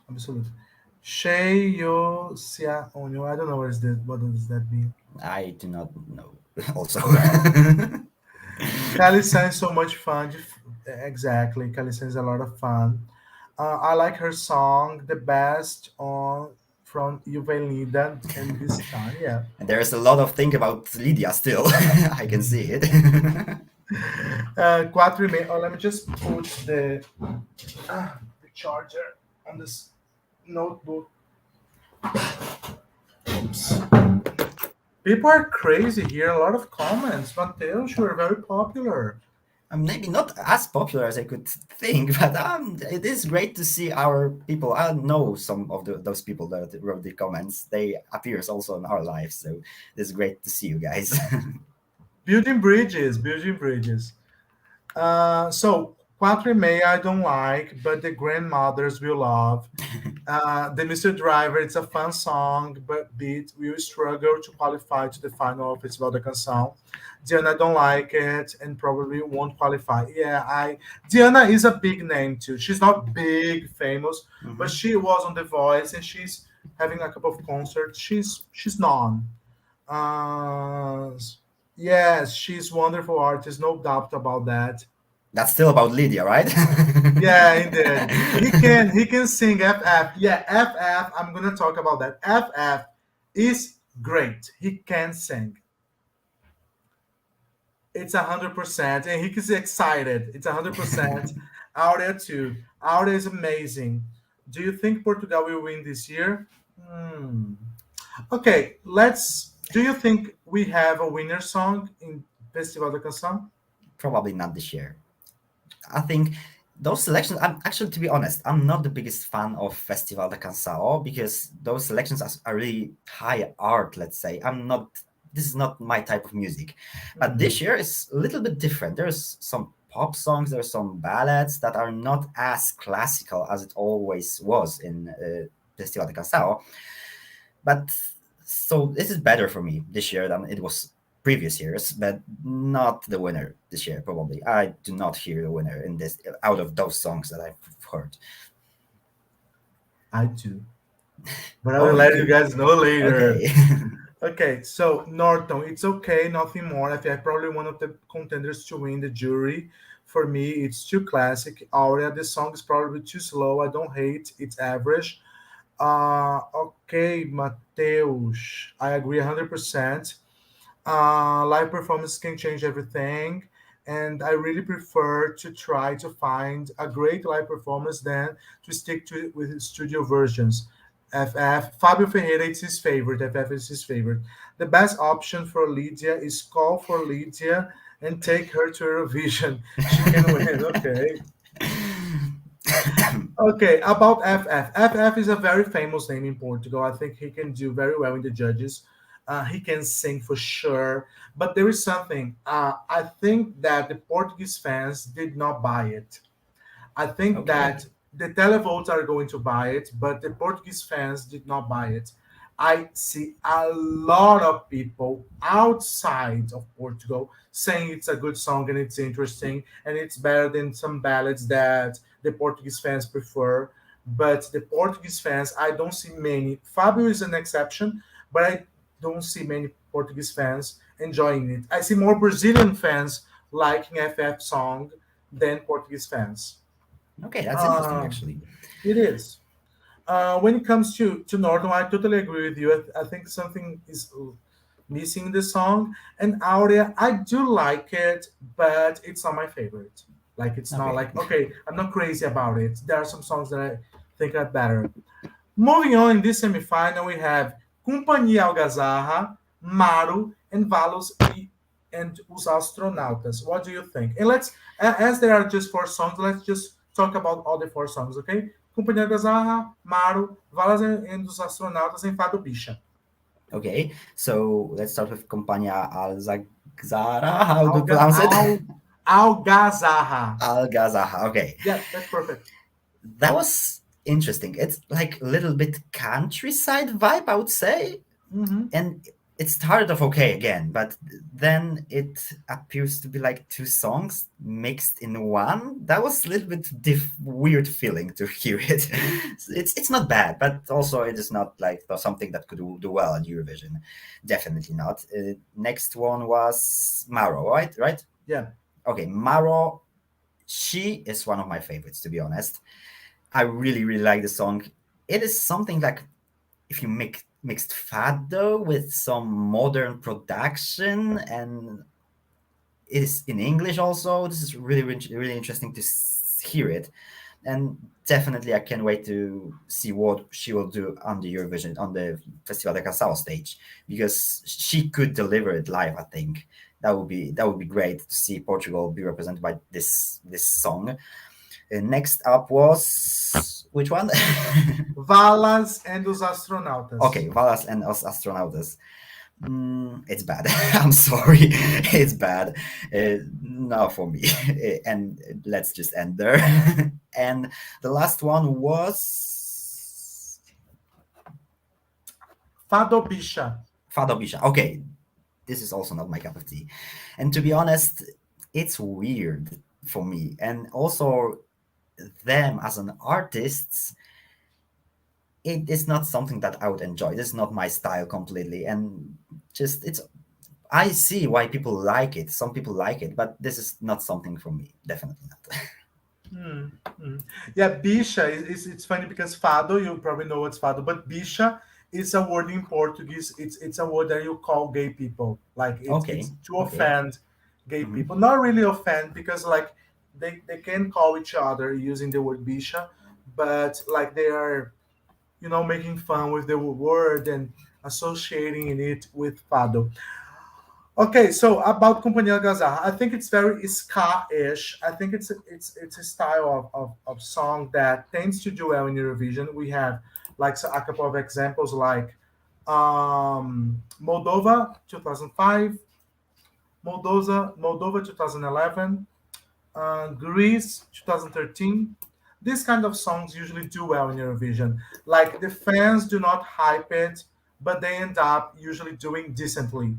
Absolutely. Cheio se uniu. I don't know what does that mean. I do not know. Also, Calisan is so much fun. Exactly. Calisan is a lot of fun. I like her song, the best on from Juvenilda and this time. Yeah. and there's a lot of thing about Lydia still. I can see it. Quatro e meio. Oh, let me just put the charger on this notebook. Oops. People are crazy here. A lot of comments. Mateus, you are very popular. Maybe not as popular as I could think, but it is great to see our people. I know some of those people that wrote the comments. They appears also in our lives, so it's great to see you guys. Building bridges, building bridges. So Quatro e meia I don't like, but the grandmothers will love. The Mr. Driver, it's a fun song, but beat will struggle to qualify to the final of Festival da Canção. Diana don't like it and probably won't qualify. Yeah, I Diana is a big name too. She's not big famous, but Hmm. she was on The Voice and she's having a couple of concerts. She's known. Uh, yes, she's wonderful artist, no doubt about that. That's still about Lydia, right? Yeah, indeed. He can sing FF. Yeah, FF. I'm gonna talk about that. FF is great. He can sing. It's 100%, and he is excited. It's 100%. Aurea too. Aurea is amazing. Do you think Portugal will win this year? Hmm. Okay, let's. Do you think we have a winner song in Festival da Canção? Probably not this year. I think those selections, I'm actually, to be honest, I'm not the biggest fan of Festival da Canção because those selections are really high art, let's say. This is not my type of music. But Mhm. this year is a little bit different. There's some pop songs, there's some ballads that are not as classical as it always was in Festival da Canção. But so this is better for me this year than it was previous years, but not the winner this year. Probably, I do not hear the winner in this out of those songs that I've heard. I do, but I Oh, will you let you do? guys know later. Okay. Okay, so Norton, it's okay, nothing more. I think probably one of the contenders to win the jury. For me, it's too classic. Aurea, the song is probably too slow. I don't hate, it's average. Okay, Mateus, I agree 100%. Live performance can change everything, and I really prefer to try to find a great live performance than to stick to it with studio versions. FF Fabio Ferreira is his favorite. FF is his favorite. The best option for Lydia is call for Lydia and take her to Eurovision. She can win. Okay. Okay, about FF. FF is a very famous name in Portugal. I think he can do very well in the judges. He can sing for sure. But there is something. I think that the Portuguese fans did not buy it. I think Okay. that the televotes are going to buy it, but the Portuguese fans did not buy it. I see a lot of people outside of Portugal saying it's a good song and it's interesting and it's better than some ballads that the Portuguese fans prefer. But the Portuguese fans, I don't see many. Fabio is an exception, but I don't see many Portuguese fans enjoying it. I see more Brazilian fans liking FF song than Portuguese fans. Okay, that's interesting Um, actually. it is. When it comes to Norton, I totally agree with you. I think something is missing in the song. And Aurea, I do like it, but it's not my favorite. Like it's not Okay. like okay, I'm not crazy about it. There are some songs that I think are better. Moving on in this semifinal, we have Companhia Algazarra, Maru, and and Os Astronautas. What do you think? And as there are just four songs, let's just talk about all the four songs, okay? Companhia Algazarra, Maru, Valas and Os Astronautas, and Fado Bicha. Okay. So let's start with Compagnia Alzagzara. How do you Alga, pronounce it? Al, Algazarra. Algazaha. Okay. Yeah, that's perfect. That was interesting. It's like a little bit countryside vibe, I would say. Mm-hmm. And it started off okay again, but then it appears to be like two songs mixed in one. That was a little bit weird feeling to hear it. It's not bad, but also it is not like something that could do well at Eurovision. Definitely not. Next one was Maro, right? Right? Yeah. Okay, Maro. She is one of my favorites, to be honest. I really, really like the song. It is something like if you mixed fado with some modern production, and it is in English also. This is really, really, really interesting to hear it, and definitely I can't wait to see what she will do on the Eurovision on the Festival da Canção stage because she could deliver it live. I think that would be great to see Portugal be represented by this song. Next up was which one? Valas and Os Astronautas. Okay, Valas and Os Astronautas. It's bad. I'm sorry. It's bad. No, for me. And let's just end there. And the last one was Fado Bicha. Fado Bisha. Okay, this is also not my cup of tea. And to be honest, it's weird for me. And also, them as an artist, it is not something that I would enjoy. This is not my style completely. And just, it's I see why people like it. Some people like it, but this is not something for me. Definitely not. Hmm, hmm. Yeah, bicha is it's funny because fado, you probably know what's fado, but bicha is a word in Portuguese. It's a word that you call gay people. Like it's Okay. to Okay. offend gay Hmm. people. Not really offend because like they can call each other using the word bicha, but like they are, making fun with the word and associating it with fado. Okay, so about Companhia Algazarra, I think it's very ska-ish. I think it's a style of song that tends to do well in Eurovision. We have like a couple of examples like Moldova 2005, Moldova 2011, Greece 2013. These kind of songs usually do well in Eurovision. Like the fans do not hype it, but they end up usually doing decently.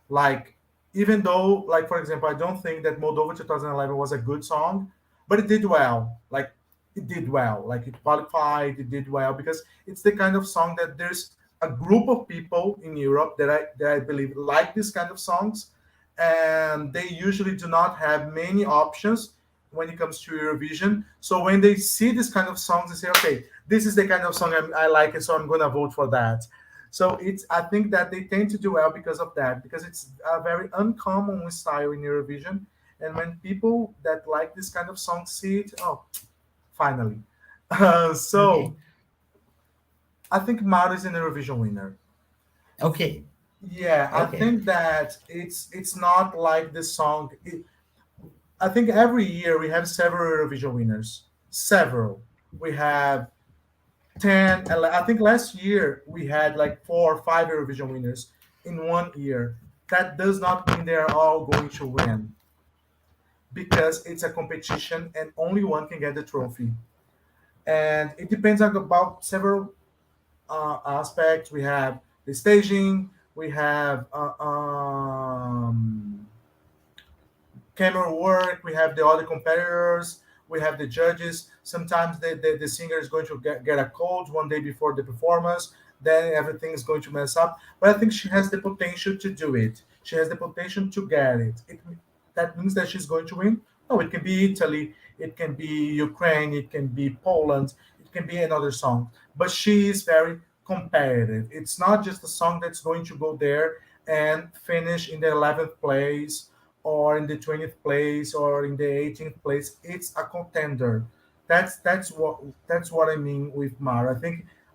Like even though, like for example, I don't think that Moldova 2011 was a good song, but it did well. Like it did well. Like it qualified. It did well because it's the kind of song that there's a group of people in Europe that I believe like this kind of songs, and they usually do not have many options when it comes to Eurovision. So when they see this kind of songs, they say, okay, this is the kind of song I like it, so I'm going to vote for that. So it's I think that they tend to do well because of that, because it's a very uncommon style in Eurovision. And when people that like this kind of song see it, oh, finally. Okay. So I think Maru is an Eurovision winner. Okay. Yeah, I Okay. think that it's not like the song. I think every year we have several Eurovision winners. Several. We have 10. I think last year we had like 4 or 5 Eurovision winners in one year. That does not mean they are all going to win, because it's a competition and only one can get the trophy. And it depends on about several aspects. We have the staging, we have camera work, we have the other competitors, we have the judges. Sometimes the singer is going to get a cold one day before the performance, then everything is going to mess up. But I think she has the potential to do it. She has the potential to get it. That means that she's going to win? No, it can be Italy, it can be Ukraine, it can be Poland, it can be another song. But she is very competitive. It's not just a song that's going to go there and finish in the 11th place or in the 20th place or in the 18th place. It's a contender. That's what I mean with Mara.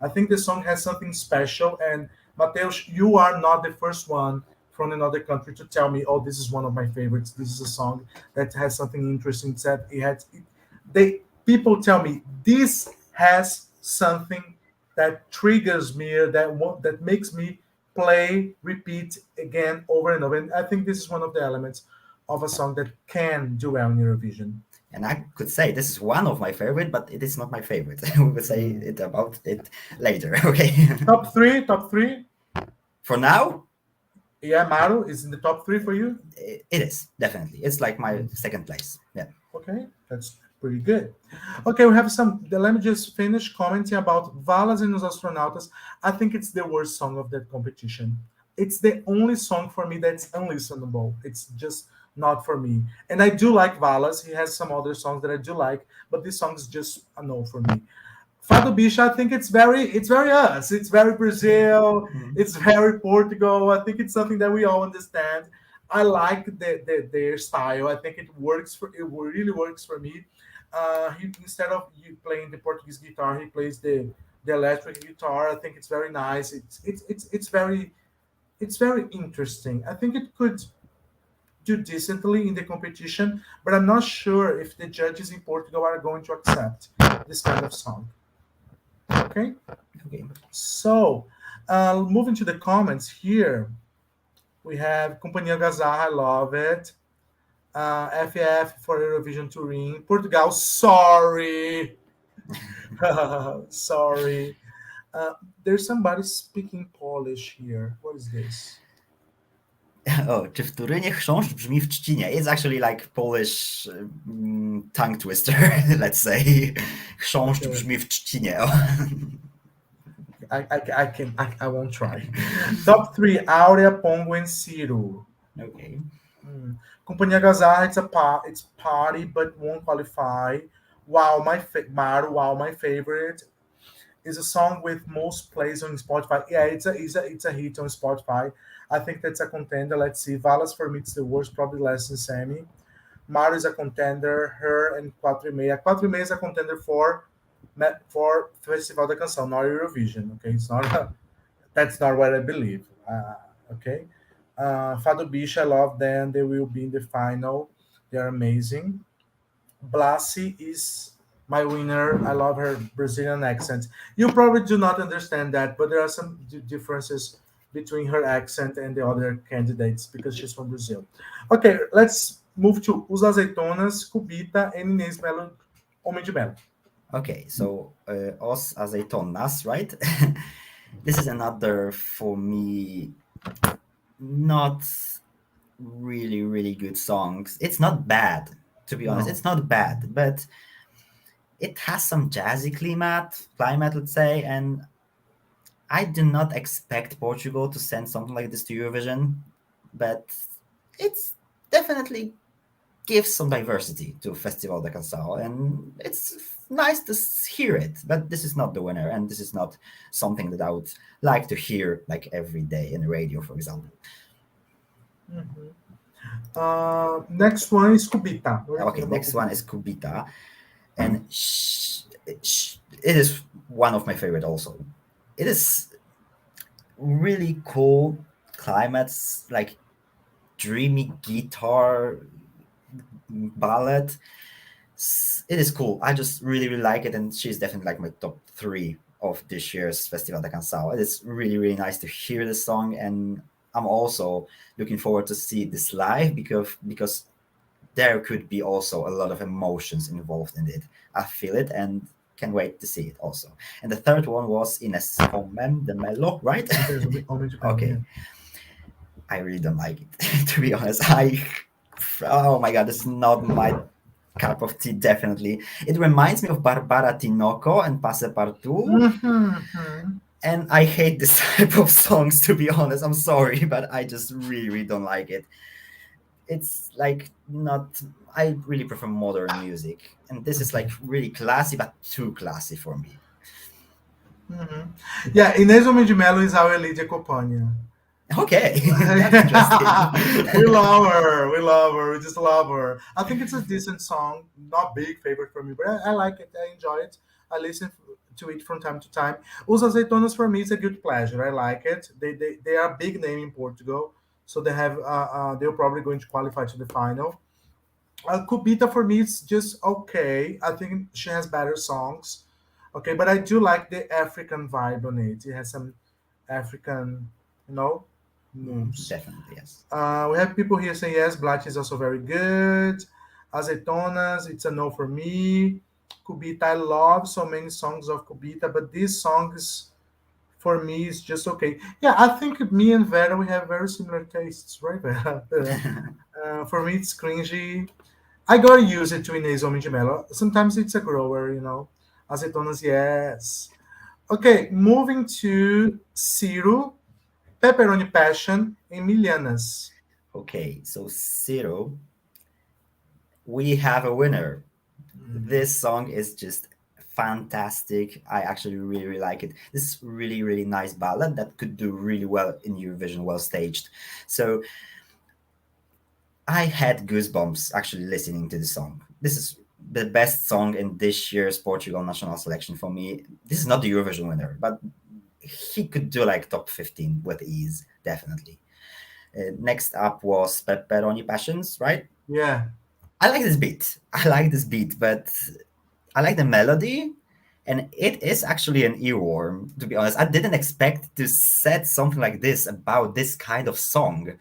I think the song has something special. And Mateus, you are not the first one from another country to tell me, oh, this is one of my favorites. This is a song that has something interesting. That it had. They people tell me this has something that triggers me, or that makes me play, repeat again over and over. And I think this is one of the elements of a song that can do well in Eurovision. And I could say this is one of my favorite, but it is not my favorite. We will say it about it later. Okay. Top three, top three. For now, Yeah, Maru is in the top three for you. it is definitely. It's like my second place. Yeah. Okay, that's pretty good. Okay, we have some. Let me just finish commenting about Valas e os Astronautas. I think it's the worst song of that competition. It's the only song for me that's unlistenable. It's just not for me. And I do like Valas. He has some other songs that I do like, but this song is just a no for me. Fado Bicha, I think it's very us. It's very Brazil. Mhm. It's very Portugal. I think it's something that we all understand. I like their style. I think it really works for me. Instead of you playing the Portuguese guitar, he plays the electric guitar. I think it's very nice. It's very interesting. I think it could do decently in the competition, but I'm not sure if the judges in Portugal are going to accept this kind of song. Okay, Okay. so moving to the comments here, we have Companhia Gazar, I love it. FF for Eurovision Turin. Portugal, sorry. Sorry. Uh, there's somebody speaking Polish here. What is this? Oh, czy w Turynie chrząszcz brzmi w trzcinie? It's actually like Polish tongue twister, let's say. Chrząszcz Okay. brzmi w trzcinie. I won't try. Top three: Aurea, Pongo, and Ciro. Okay. Hmm. Companhia Gazar, it's party, but won't qualify. Wow, Maru, wow, my favorite is a song with most plays on Spotify. Yeah, it's a hit on Spotify. I think that's a contender. Let's see. Valas for me it's the worst, probably less than Sammy. Maru is a contender. Her and Quatro e Meia. Quatro e Meia is a contender for Festival da Canção, not Eurovision. Okay, it's not. That's not what I believe. Okay. Fado Bicho, I love them. They will be in the final. They're amazing. Blasi is my winner. I love her Brazilian accent. You probably do not understand that, but there are some differences between her accent and the other candidates because she's from Brazil. Okay, let's move to Os Azeitonas, Cubita, and Inês Melo, Homem de Melo. Okay, so Os Azeitonas, right? This is another, for me, not really, really good songs. It's not bad, to be honest. No. It's not bad, but it has some jazzy climate, let's say, and I do not expect Portugal to send something like this to Eurovision, but it's definitely gives some diversity to Festival da Canção, and it's nice to hear it. But this is not the winner, and this is not something that I would like to hear like every day in the radio, for example. Mhm. Next one is Cubita. What do you Okay, think about next one Cubita? is Kubita, and it is one of my favorite also. It is really cool climates, like dreamy guitar ballad. It is cool. I just really, really like it, and she's definitely like my top three of this year's Festival da Canção. It is really, really nice to hear the song, and I'm also looking forward to see this live because there could be also a lot of emotions involved in it. I feel it and can wait to see it also. And the third one was Ines Homem de Melo, right? There's Homem de Melo, yeah. Okay, I really don't like it to be honest. Oh my god, this is not my cup of tea. Definitely, it reminds me of Barbara Tinoco and Passepartout, Mhm. and I hate this type of songs. To be honest, I'm sorry, but I just really, really don't like it. It's like not. I really prefer modern music, and this is like really classy, but too classy for me. Mhm. Yeah, Inês Homem de Melo is our Lydia Copponia. Okay, that's interesting. We love her. We love her. We just love her. I think it's a decent song. Not big favorite for me, but I like it. I enjoy it. I listen to it from time to time. Os Azeitonas for me is a good pleasure. I like it. They are a big name in Portugal, so they have they're probably going to qualify to the final. Kubita for me is just okay. I think she has better songs. Okay, but I do like the African vibe on it. It has some African, you know, moves. Definitely, yes. We have people here saying yes, Black is also very good. Azeitonas, it's a no for me. Kubita, I love so many songs of Kubita, but these songs for me is just okay. Yeah, I think me and Vera we have very similar tastes, right? Vera? For me, it's cringy. I gotta use it to Inês Homem de Melo. Sometimes it's a grower, you know. Azeitonas, yes. Okay, moving to Ciro, Pepperoni Passion, and Milianas. Okay, so Zero, we have a winner. This song is just fantastic. I actually really, really like it. This is really, really nice ballad that could do really well in Eurovision, well staged. So I had goosebumps actually listening to the song. This is the best song in this year's Portugal national selection for me. This is not the Eurovision winner, but he could do like top 15 with ease, definitely. Next up was Pepperoni Passions, right? Yeah. I like this beat. I like this beat, but I like the melody, and it is actually an earworm, to be honest. I didn't expect to set something like this about this kind of song,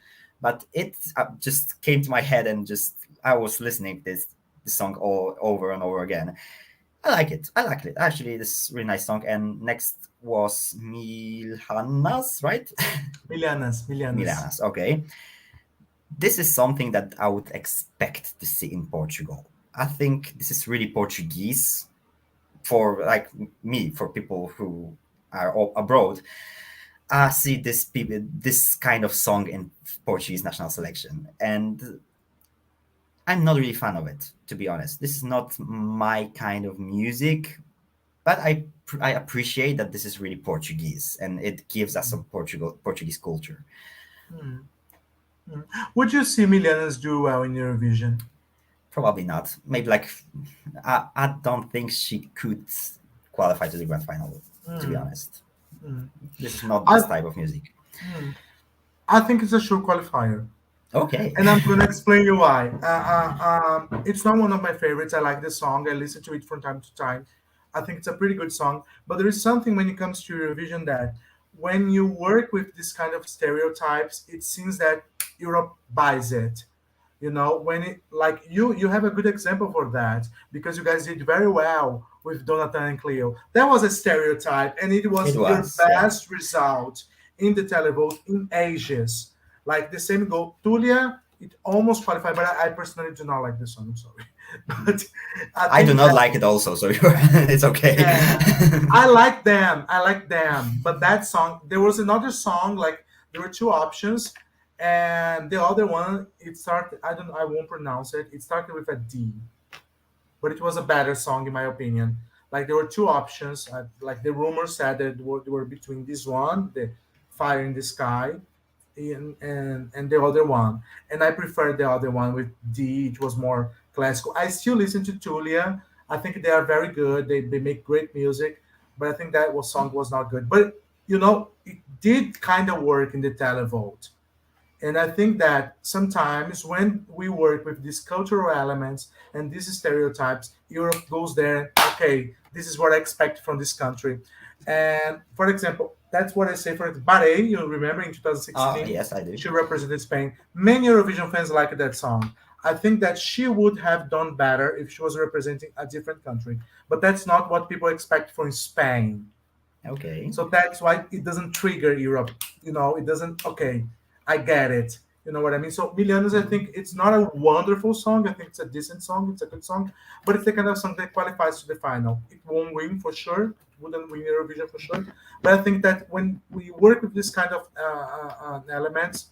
but it just came to my head, and just I was listening to this song all over and over again. I like it. I like it. Actually, this is a really nice song. And next was Milhanas, right? Milianas, Milianas. Milhanas. Okay, this is something that I would expect to see in Portugal. I think this is really Portuguese for like me, for people who are abroad. I see this kind of song in Portuguese national selection, and I'm not really a fan of it, to be honest. This is not my kind of music, but I appreciate that this is really Portuguese, and it gives us some Portuguese culture. Hmm. Hmm. Would you see Milianas do well in Eurovision? Probably not. Maybe like I don't think she could qualify to the grand final. To be Hmm. honest, Hmm. this is not I, this type of music. hmm. I think it's a sure qualifier. Okay. And I'm gonna explain you why. It's not one of my favorites. I like the song. I listen to it from time to time. I think it's a pretty good song. But there is something when it comes to Eurovision that when you work with this kind of stereotypes, it seems that Europe buys it. When it like you have a good example for that because you guys did very well with Donatan and Cleo. That was a stereotype, and it It was your was, yeah. best result in the televote in ages. Like the same goal, Tulia, it almost qualified, but I personally do not like this song. I'm sorry, but I I do think not that like it also, so it's okay. yeah, I like them. I like them. But that song, there was another song, like there were two options, and the other one, it started. I won't pronounce it. It started with a D, but it was a better song in my opinion. Like there were two options. Like the rumor said that they were between this one, the Fire in the Sky, and the other one. And I prefer the other one with D. It was more classical. I still listen to Tulia. I think they are very good. They make great music, but I think that song was not good. But it did kind of work in the televote. And I think that sometimes when we work with these cultural elements and these stereotypes, Europe goes there, okay, this is what I expect from this country. And for example, that's what I say for Bare, you remember in Ah, 2016, yes, I do. she represented Spain. Many Eurovision fans like that song. I think that she would have done better if she was representing a different country. But that's not what people expect from Spain. Okay. So that's why it doesn't trigger Europe. It doesn't. Okay, I get it. You know what I mean? So Millions, I think it's not a wonderful song. I think it's a decent song. It's a good song, but it's the kind of song that qualifies to the final. It won't win for sure. It wouldn't win Eurovision for sure. But I think that when we work with this kind of elements,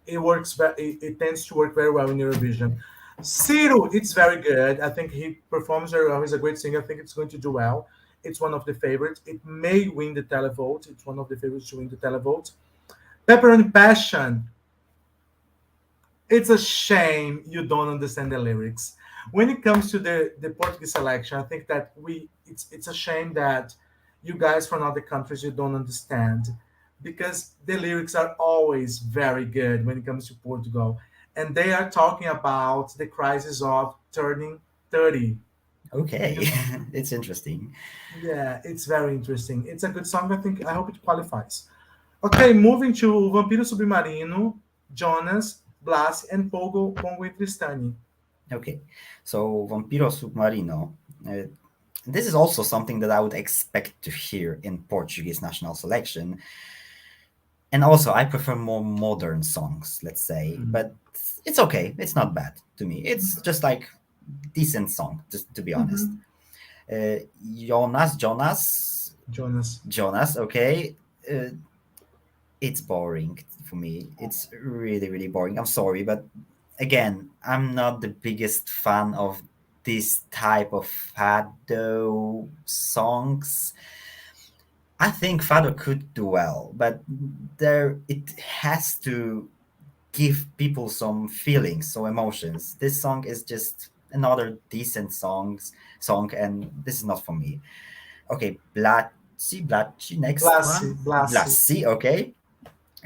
it works. It tends to work very well in Eurovision. Ciro, it's very good. I think he performs very well. He's a great singer. I think it's going to do well. It's one of the favorites. It may win the televote. It's one of the favorites to win the televote. Pepperoni Passion. It's a shame you don't understand the lyrics. When it comes to the Portuguese selection, I think that it's a shame that you guys from other countries you don't understand because the lyrics are always very good when it comes to Portugal. And they are talking about the crisis of turning 30. Okay. It's interesting. Yeah, it's very interesting. It's a good song. I hope it qualifies. Okay, moving to Vampiro Submarino, Jonas, Blas, and Pongo e Tristani. Okay. So Vampiro Submarino. This is also something that I would expect to hear in Portuguese national selection. And also, I prefer more modern songs, let's say. But it's okay. It's not bad to me. It's just like decent song, just to be honest. Mhm. Jonas. Okay. It's boring for me. It's really, really boring. I'm sorry, but again, I'm not the biggest fan of this type of fado songs. I think fado could do well, but there it has to give people some feelings, some emotions. This song is just another decent song, and this is not for me. Okay, Blacci, next Blasi, one. Blasi. Blasi, okay.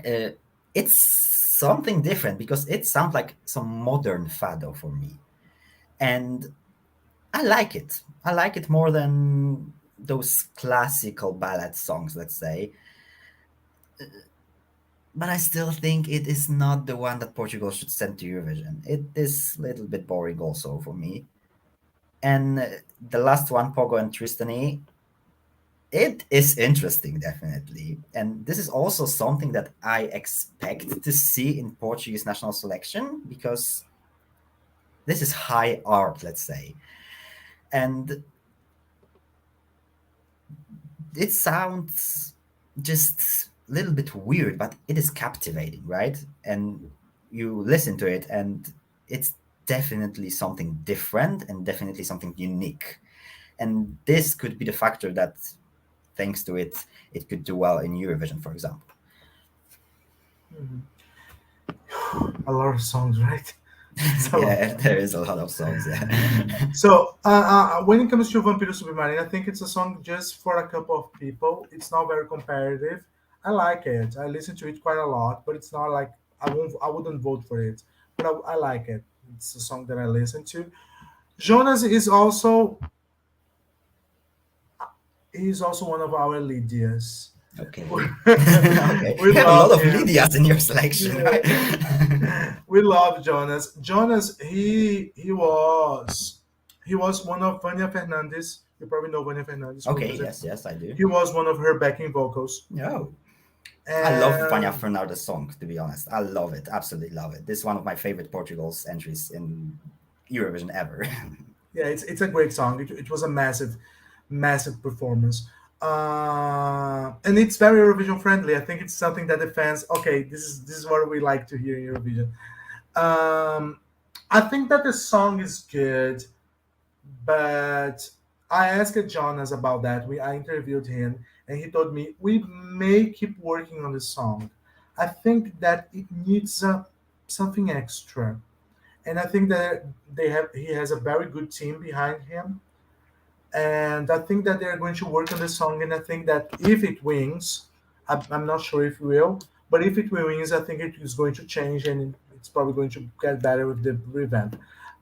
Uh, it's something different because it sounds like some modern fado for me, and I like it. I like it more than those classical ballad songs, let's say. But I still think it is not the one that Portugal should send to Eurovision. It is a little bit boring also for me. And the last one, Pogo and Tristany, it is interesting, definitely. And this is also something that I expect to see in Portuguese national selection because this is high art, let's say. And it sounds just a little bit weird, but it is captivating, right? And you listen to it, and it's definitely something different and definitely something unique. And this could be the factor that, thanks to it, it could do well in Eurovision, for example. A lot of songs, right? So, Yeah, there is a lot of songs. Yeah. when it comes to Vampiro Submarino, I think it's a song just for a couple of people. It's not very competitive. I like it. I listen to it quite a lot, but it's not like I wouldn't vote for it, but I like it. It's a song that I listen to. Jonas is also he's also one of our Lydias. Okay. Okay. We You have a lot love of him. Lydias in your selection, Yeah. right? We love Jonas. Jonas, he was one of Vania Fernandes. You probably know Vania Fernandes from Okay, Brazil. yes, yes, I do. He was one of her backing vocals, No. I love Vanya and Fernandes' song, to be honest. I love it, absolutely love it. This is one of my favorite Portugal's entries in Eurovision ever. yeah, it's a great song. It was a massive performance, and it's very Eurovision friendly. I think it's something that the fans okay. This is what we like to hear in Eurovision. Um, I think that the song is good, but I asked Jonas about that. I interviewed him, and he told me we may keep working on the song. I think that it needs something extra, and I think that he has a very good team behind him, and I think that they're going to work on the song. And I think that if it wins, I'm not sure if it will, but if it wins, I think it is going to change, and it's probably going to get better with the revamp.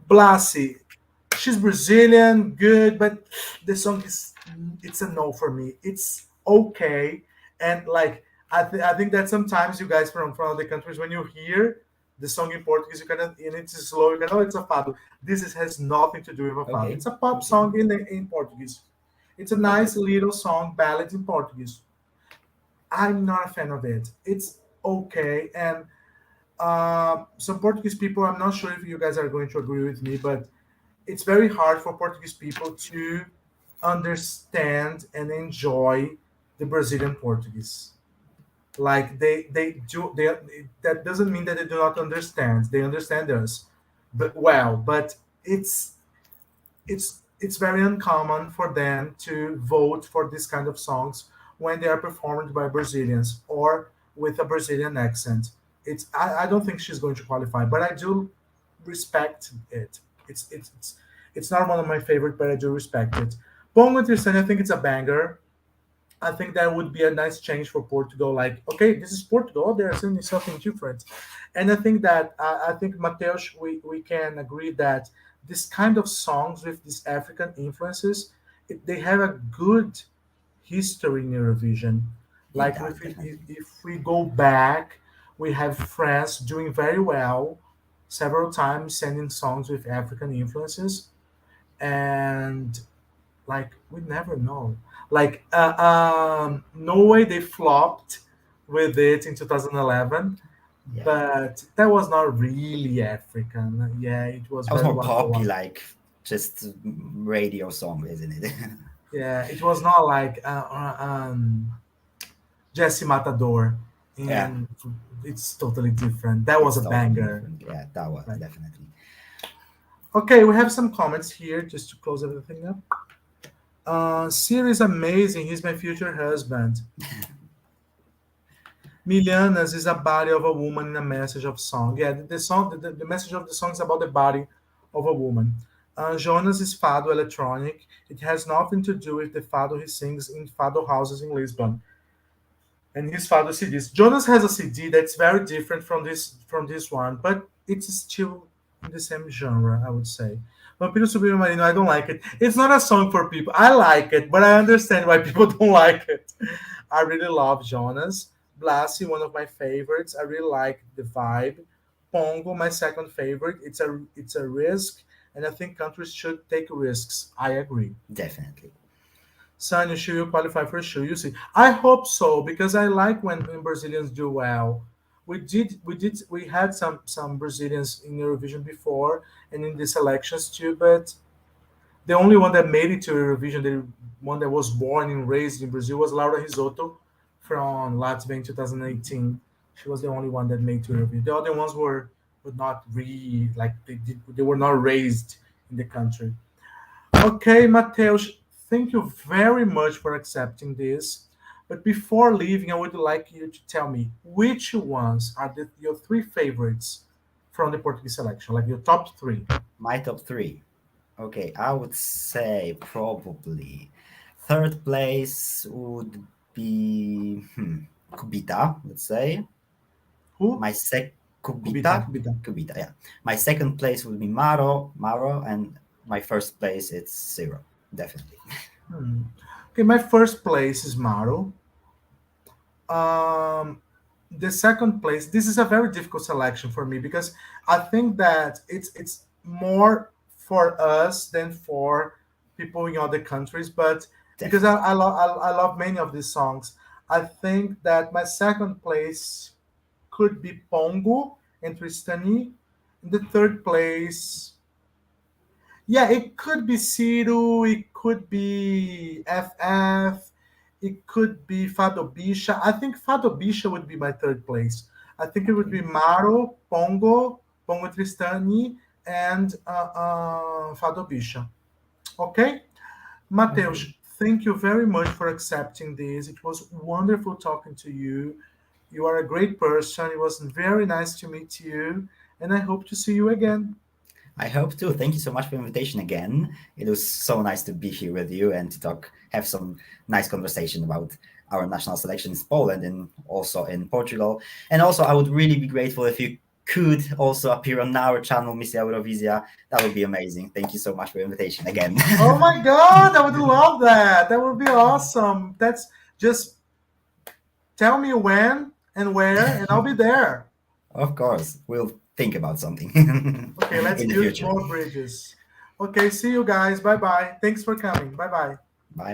Blasi, she's Brazilian, good, but the song is it's a no for me. It's okay, and like I think that sometimes you guys from other countries, when you hear the song in Portuguese, you kind of and it's slow, you can oh it's a fado. Has nothing to do with a fado. Okay, It's a pop okay, song in Portuguese. It's a okay. nice little song, ballad in Portuguese. I'm not a fan of it. It's okay, and some Portuguese people. I'm not sure if you guys are going to agree with me, but it's very hard for Portuguese people to understand and enjoy the Brazilian Portuguese. Like they do they that doesn't mean that they do not understand. They understand us, but well, but it's very uncommon for them to vote for this kind of songs when they are performed by Brazilians or with a Brazilian accent. I don't think she's going to qualify, but I do respect it. It's not one of my favorite, but I do respect it. Pongo Tristani, I think it's a banger. I think that would be a nice change for Portugal. Like, okay, this is Portugal. They're singing something different, and I think that I think Mateus, we can agree that this kind of songs with these African influences, they have a good history in Eurovision. It Like does, definitely. if we go back, we have France doing very well several times sending songs with African influences, and like we never know. Like Norway, they flopped with it in 2011, Yeah. but that was not really African. Yeah, it was That was very more Waka poppy, Waka. like just radio song, isn't it? Yeah, it was not like Jesse Matador, Yeah, and it's totally different. That was it's a totally banger. different. Yeah, that was Right. definitely. Okay, we have some comments here just to close everything up. Siri is amazing. He's my future husband. Milhanas is a body of a woman in a message of song. Yeah, the song, the message of the song is about the body of a woman. Jonas is fado electronic. It has nothing to do with the fado he sings in fado houses in Lisbon and his fado CDs. Jonas has a CD that's very different from this one, but it's still in the same genre, I would say. Vampiro Submarino, I don't like it. It's not a song for people. I like it, but I understand why people don't like it. I really love Jonas. Blasi, one of my favorites. I really like the vibe. Pongo, my second favorite. It's a risk, and I think countries should take risks. I agree. Definitely. Sanya, should you qualify for sure? You see, I hope so because I like when Brazilians do well. We had some Brazilians in Eurovision before and in the selections too, but the only one that made it to Eurovision, the one that was born and raised in Brazil, was Laura Risotto from Latvia in 2018. She was the only one that made to Eurovision. The other ones were not really like they were not raised in the country. Okay, Mateus, thank you very much for accepting this. But before leaving, I would like you to tell me which ones are your three favorites from the Portuguese selection, like your top three. My top three. Okay, I would say probably third place would be. Kubita, let's say. Who? My Kubita, Kubita, Kubita. Kubita, yeah. My second place will be Maro, and my first place it's Zero, definitely. Hmm. Okay, my first place is Maru. Um, the second place. This is a very difficult selection for me because I think that it's more for us than for people in other countries. But because Definitely. I love many of these songs, I think that my second place could be Pongo and Tristani. In the third place, yeah, it could be Ciro, it could be FF, it could be Fado Bicha. I think Fado Bicha would be my third place. I think it would Okay. be Maro, Pongo, Pongo Tristani, and Fado Bicha. Okay? Okay. Mateus, thank you very much for accepting this. It was wonderful talking to you. You are a great person. It was very nice to meet you, and I hope to see you again. I hope too. Thank you so much for the invitation again. It was so nice to be here with you and to have some nice conversation about our national selections in Poland and also in Portugal. And also, I would really be grateful if you could also appear on our channel, Misja Eurowizja. That would be amazing. Thank you so much for the invitation again. Oh my God, I would love that. That would be awesome. That's just tell me when and where, and I'll be there. Of course, we'll think about something Okay, let's in the build future. more bridges. Okay, see you guys. Bye bye. Thanks for coming. Bye bye.